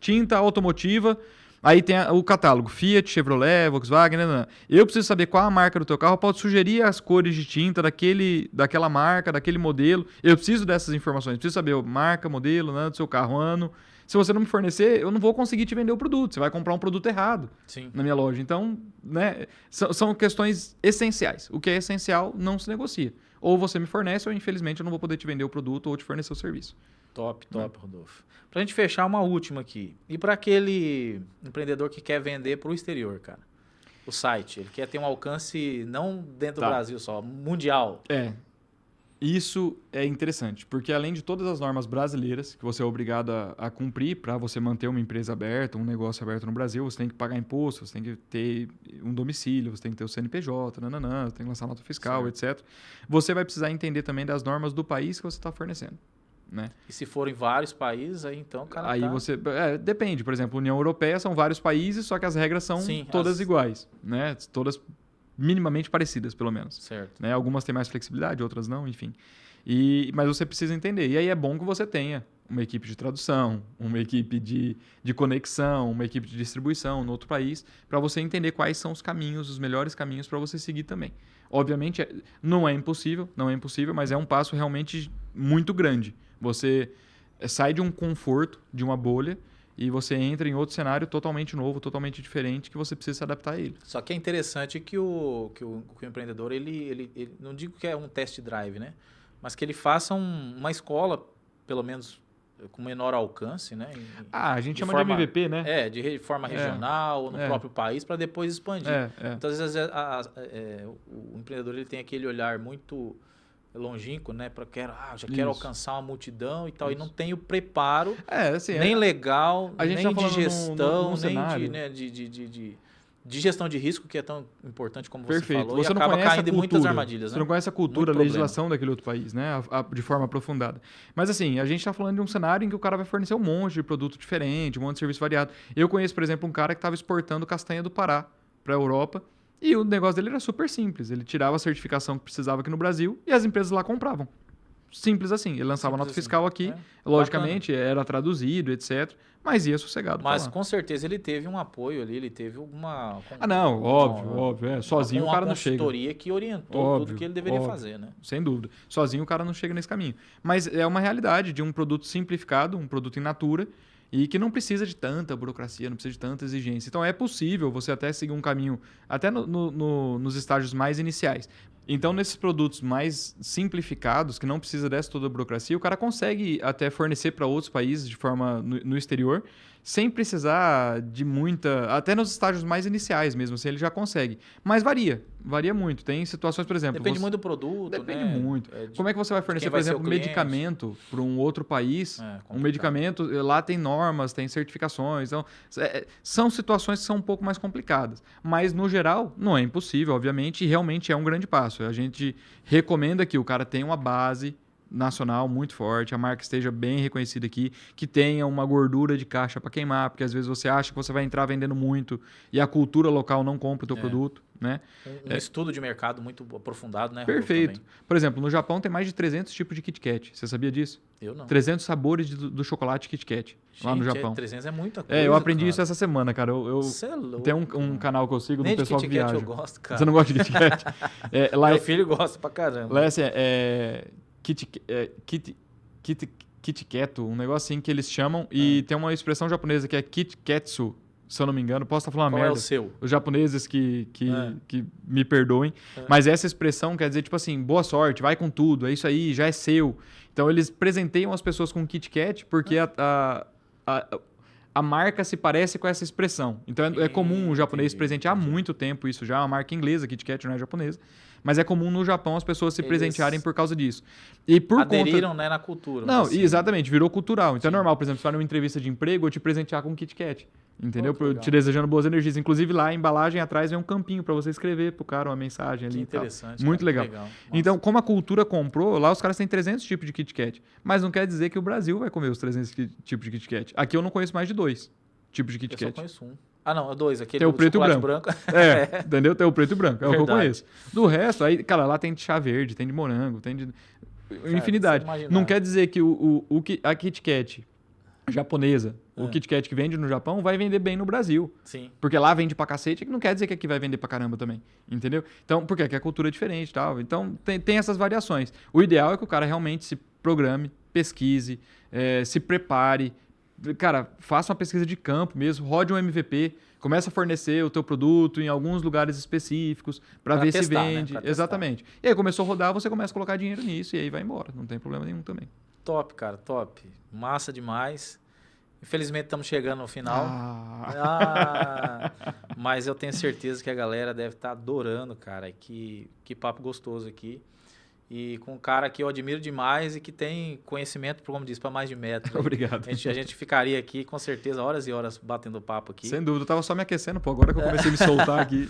tinta automotiva. Aí tem o catálogo, Fiat, Chevrolet, Volkswagen, Eu preciso saber qual a marca do teu carro, pode sugerir as cores de tinta daquela marca, daquele modelo. Eu preciso dessas informações, preciso saber a marca, modelo, do seu carro, ano. Se você não me fornecer, eu não vou conseguir te vender o produto. Você vai comprar um produto errado na minha loja. Então, são questões essenciais. O que é essencial não se negocia. Ou você me fornece, ou infelizmente eu não vou poder te vender o produto ou te fornecer o serviço. Top, Rodolfo. Pra gente fechar uma última aqui. E para aquele empreendedor que quer vender para o exterior, cara? O site, ele quer ter um alcance não dentro do Brasil só, mundial. Isso é interessante, porque além de todas as normas brasileiras que você é obrigado a cumprir para você manter uma empresa aberta, um negócio aberto no Brasil, você tem que pagar imposto, você tem que ter um domicílio, você tem que ter o CNPJ, você tem que lançar nota fiscal, etc. Você vai precisar entender também das normas do país que você está fornecendo. Né? E se forem vários países, aí então o cara você depende, por exemplo, União Europeia são vários países, só que as regras são todas iguais, né? Todas minimamente parecidas, pelo menos. Certo. Né? Algumas têm mais flexibilidade, outras não, enfim. Mas você precisa entender. E aí é bom que você tenha uma equipe de tradução, uma equipe de conexão, uma equipe de distribuição no outro país, para você entender quais são os caminhos, os melhores caminhos para você seguir também. Obviamente, não é impossível, mas é um passo realmente muito grande. Você sai de um conforto, de uma bolha, e você entra em outro cenário totalmente novo, totalmente diferente, que você precisa se adaptar a ele. Só que é interessante que o empreendedor, ele não digo que é um test drive, né? Mas que ele faça uma escola, pelo menos com menor alcance, né? A gente chama de MVP, né? De forma regional, no próprio país, para depois expandir. Então, às vezes, o empreendedor ele tem aquele olhar muito longínquo, né? Quero alcançar uma multidão e tal, e não tem o preparo nem legal, nem de gestão, nem de gestão de risco, que é tão importante como você falou, você e acaba caindo em muitas armadilhas. Você não conhece a cultura, a legislação daquele outro país, né? De forma aprofundada. Mas assim, a gente está falando de um cenário em que o cara vai fornecer um monte de produto diferente, um monte de serviço variado. Eu conheço, por exemplo, um cara que estava exportando castanha do Pará para a Europa, e o negócio dele era super simples. Ele tirava a certificação que precisava aqui no Brasil e as empresas lá compravam. Simples assim. Ele lançava nota fiscal aqui, logicamente, era traduzido, etc. Mas ia sossegado. Mas com certeza ele teve um apoio ali, ele teve uma... óbvio. Sozinho o cara não chega. Uma consultoria que orientou tudo que ele deveria fazer, né? Sem dúvida. Sozinho o cara não chega nesse caminho. Mas é uma realidade de um produto simplificado, um produto in natura, e que não precisa de tanta burocracia, não precisa de tanta exigência. Então é possível você até seguir um caminho, até nos estágios mais iniciais. Então, nesses produtos mais simplificados, que não precisa dessa toda a burocracia, o cara consegue até fornecer para outros países de forma no exterior, sem precisar de muita... Até nos estágios mais iniciais mesmo, assim, ele já consegue. Mas varia muito. Tem situações, por exemplo... Depende muito do produto, Depende muito. Como é que você vai fornecer, por exemplo, um medicamento para um outro país? Um medicamento, lá tem normas, tem certificações. Então, são situações que são um pouco mais complicadas. Mas, no geral, não é impossível, obviamente, e realmente é um grande passo. A gente recomenda que o cara tenha uma base nacional muito forte, a marca esteja bem reconhecida aqui, que tenha uma gordura de caixa para queimar, porque às vezes você acha que você vai entrar vendendo muito e a cultura local não compra o teu produto, né? Um estudo de mercado muito aprofundado, né? Perfeito. Por exemplo, no Japão tem mais de 300 tipos de Kit Kat. Você sabia disso? Eu não. 300 sabores do chocolate Kit Kat lá no Japão. 300 é muita coisa, eu aprendi cara. isso essa semana, cara. Você é louco. Tem um canal que eu sigo do Nem pessoal de que Kit Kat viaja. eu gosto, cara. Você não gosta de Kit Kat? Meu filho gosta pra caramba. Lá é assim, Kit Kat, um negócio assim que eles chamam, e tem uma expressão japonesa que é Kit Katsu, se eu não me engano. Posso estar falando uma merda. Qual é o seu? Os japoneses que me perdoem. Mas essa expressão quer dizer, tipo assim, boa sorte, vai com tudo, é isso aí, já é seu. Então eles presenteiam as pessoas com Kit Kat porque a marca se parece com essa expressão. Então é comum o japonês presentear há muito tempo isso já. É uma marca inglesa, Kit Kat não é japonesa. Mas é comum no Japão as pessoas se presentearem por causa disso. E por aderiram, né, na cultura. Não, assim. Exatamente, virou cultural. Então é normal, por exemplo, você vai numa entrevista de emprego, eu te presentear com um Kit Kat. Entendeu? Te desejando boas energias. Inclusive lá, a embalagem atrás vem um campinho para você escrever pro cara uma mensagem ali. Que interessante. Muito legal. Então, como a cultura comprou, lá os caras têm 300 tipos de Kit Kat. Mas não quer dizer que o Brasil vai comer os 300 tipos de Kit Kat. Aqui eu não conheço mais de 2 tipos de Kit Kat. Eu só conheço um. Ah, não, é 2. Aquele tem o preto e branco. Entendeu? Tem o preto e branco. É o que eu conheço. Do resto, aí, cara, lá tem de chá verde, tem de morango, tem de infinidade. Não quer dizer que a Kit Kat japonesa, o Kit Kat que vende no Japão, vai vender bem no Brasil. Sim. Porque lá vende pra cacete, que não quer dizer que aqui vai vender pra caramba também. Entendeu? Então, porque aqui a cultura é diferente e tal. Então, tem essas variações. O ideal é que o cara realmente se programe, pesquise, se prepare. Cara, faça uma pesquisa de campo mesmo, rode um MVP, começa a fornecer o teu produto em alguns lugares específicos para ver se vende. Né? Exatamente. E aí começou a rodar, você começa a colocar dinheiro nisso e aí vai embora. Não tem problema nenhum também. Top, cara, top. Massa demais. Infelizmente estamos chegando no final. Mas eu tenho certeza que a galera deve estar adorando, cara. Que papo gostoso aqui. E com um cara que eu admiro demais e que tem conhecimento, como disse, para mais de metro. Obrigado. A gente ficaria aqui, com certeza, horas e horas batendo papo aqui. Sem dúvida, eu tava só me aquecendo, pô. Agora que eu comecei a me soltar aqui.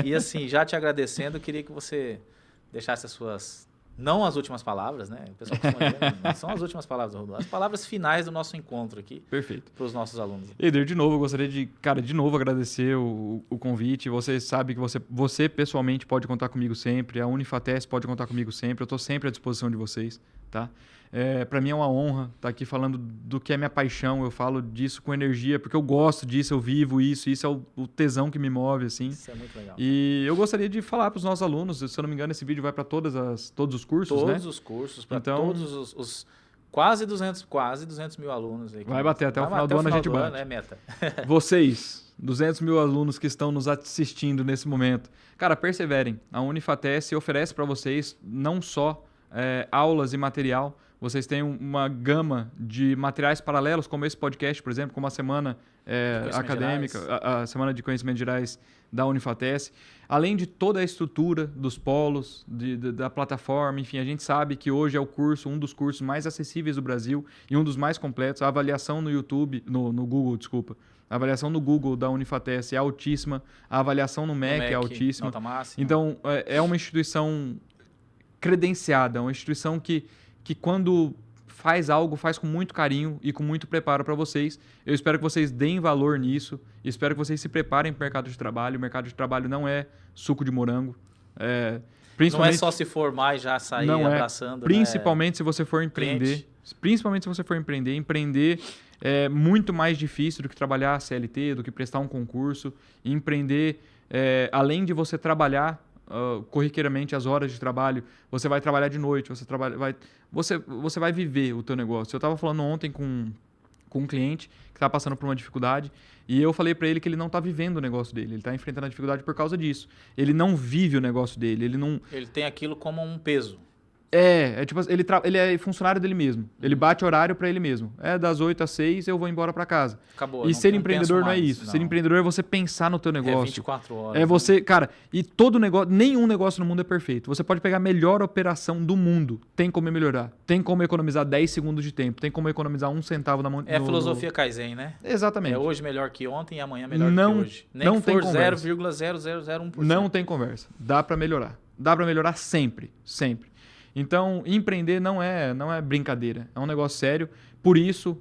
E assim, já te agradecendo, eu queria que você deixasse as suas... Não as últimas palavras, né? O pessoal não são as últimas palavras do Rodolfo. As palavras finais do nosso encontro aqui. Perfeito. Para os nossos alunos. Eder, de novo, eu gostaria de novo agradecer o convite. Você sabe que você pessoalmente pode contar comigo sempre. A Unifates pode contar comigo sempre. Eu estou sempre à disposição de vocês, tá? Para mim é uma honra estar aqui falando do que é minha paixão. Eu falo disso com energia, porque eu gosto disso, eu vivo isso. Isso é o tesão que me move, assim. Isso é muito legal. E eu gostaria de falar para os nossos alunos, se eu não me engano, esse vídeo vai para todos os cursos, né? Todos os cursos, para todos os quase 200 mil alunos. Aí vai bater até o final do ano, a gente bate. É meta. Vocês, 200 mil alunos que estão nos assistindo nesse momento, cara, perseverem. A Unifates oferece para vocês não só aulas e material, vocês têm uma gama de materiais paralelos, como esse podcast, por exemplo, como a semana acadêmica, a semana de conhecimentos gerais da Unifates. Além de toda a estrutura dos polos, da plataforma, enfim, a gente sabe que hoje é um dos cursos mais acessíveis do Brasil e um dos mais completos. A avaliação no YouTube, no Google, desculpa. A avaliação no Google da Unifates é altíssima, a avaliação no MEC é altíssima. Nota máxima. Então, é uma instituição credenciada, uma instituição que quando faz algo, faz com muito carinho e com muito preparo para vocês. Eu espero que vocês deem valor nisso, espero que vocês se preparem para o mercado de trabalho. O mercado de trabalho não é suco de morango. Não é só se formar e já sair abraçando. Principalmente se você for empreender. Principalmente se você for empreender. Empreender é muito mais difícil do que trabalhar CLT, do que prestar um concurso. E empreender, além de você trabalhar corriqueiramente as horas de trabalho, você vai trabalhar de noite, você vai viver o teu negócio. Eu estava falando ontem com um cliente que estava passando por uma dificuldade e eu falei para ele que ele não está vivendo o negócio dele, ele está enfrentando a dificuldade por causa disso. Ele não vive o negócio dele, ele tem aquilo como um peso. Tipo, ele é funcionário dele mesmo. Ele bate horário para ele mesmo. Das 8 às 6 eu vou embora para casa. Acabou. E ser empreendedor não é isso. Não. Ser empreendedor é você pensar no teu negócio. 24 horas. Você, cara, e todo negócio, nenhum negócio no mundo é perfeito. Você pode pegar a melhor operação do mundo, tem como melhorar. Tem como economizar 10 segundos de tempo, tem como economizar 1 centavo na mão. É a filosofia Kaizen, né? Exatamente. Hoje melhor que ontem e amanhã melhor que hoje. Nem não que for tem 0,0001%. Não tem conversa. Dá para melhorar. Dá para melhorar sempre, sempre. Então, empreender não é brincadeira, é um negócio sério. Por isso,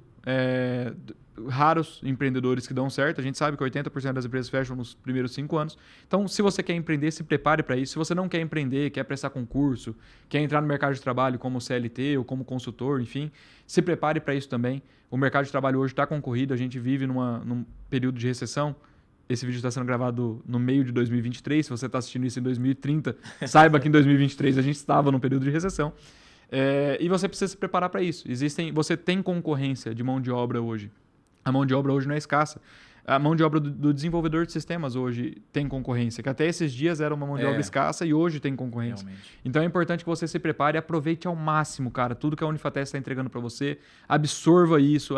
raros empreendedores que dão certo. A gente sabe que 80% das empresas fecham nos primeiros 5 anos. Então, se você quer empreender, se prepare para isso. Se você não quer empreender, quer prestar concurso, quer entrar no mercado de trabalho como CLT ou como consultor, enfim, se prepare para isso também. O mercado de trabalho hoje está concorrido, a gente vive num período de recessão. Esse vídeo está sendo gravado no meio de 2023. Se você está assistindo isso em 2030, saiba que em 2023 a gente estava num período de recessão. E você precisa se preparar para isso. Você tem concorrência de mão de obra hoje. A mão de obra hoje não é escassa. A mão de obra do desenvolvedor de sistemas hoje tem concorrência, que até esses dias era uma mão de obra escassa e hoje tem concorrência. Realmente. Então é importante que você se prepare e aproveite ao máximo, cara, tudo que a Unifatec está entregando para você. Absorva isso.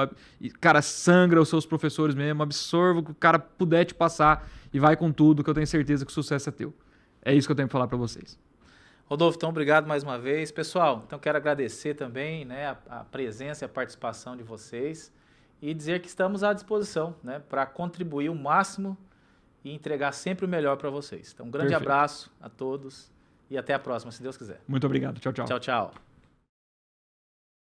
Cara, sangra os seus professores mesmo, absorva o que o cara puder te passar e vai com tudo, que eu tenho certeza que o sucesso é teu. É isso que eu tenho para falar para vocês. Rodolfo, então obrigado mais uma vez. Pessoal, então quero agradecer também, né, a presença e a participação de vocês e dizer que estamos à disposição, né, para contribuir o máximo e entregar sempre o melhor para vocês. Então, um grande abraço a todos e até a próxima, se Deus quiser. Muito obrigado. Tchau, tchau. Tchau, tchau.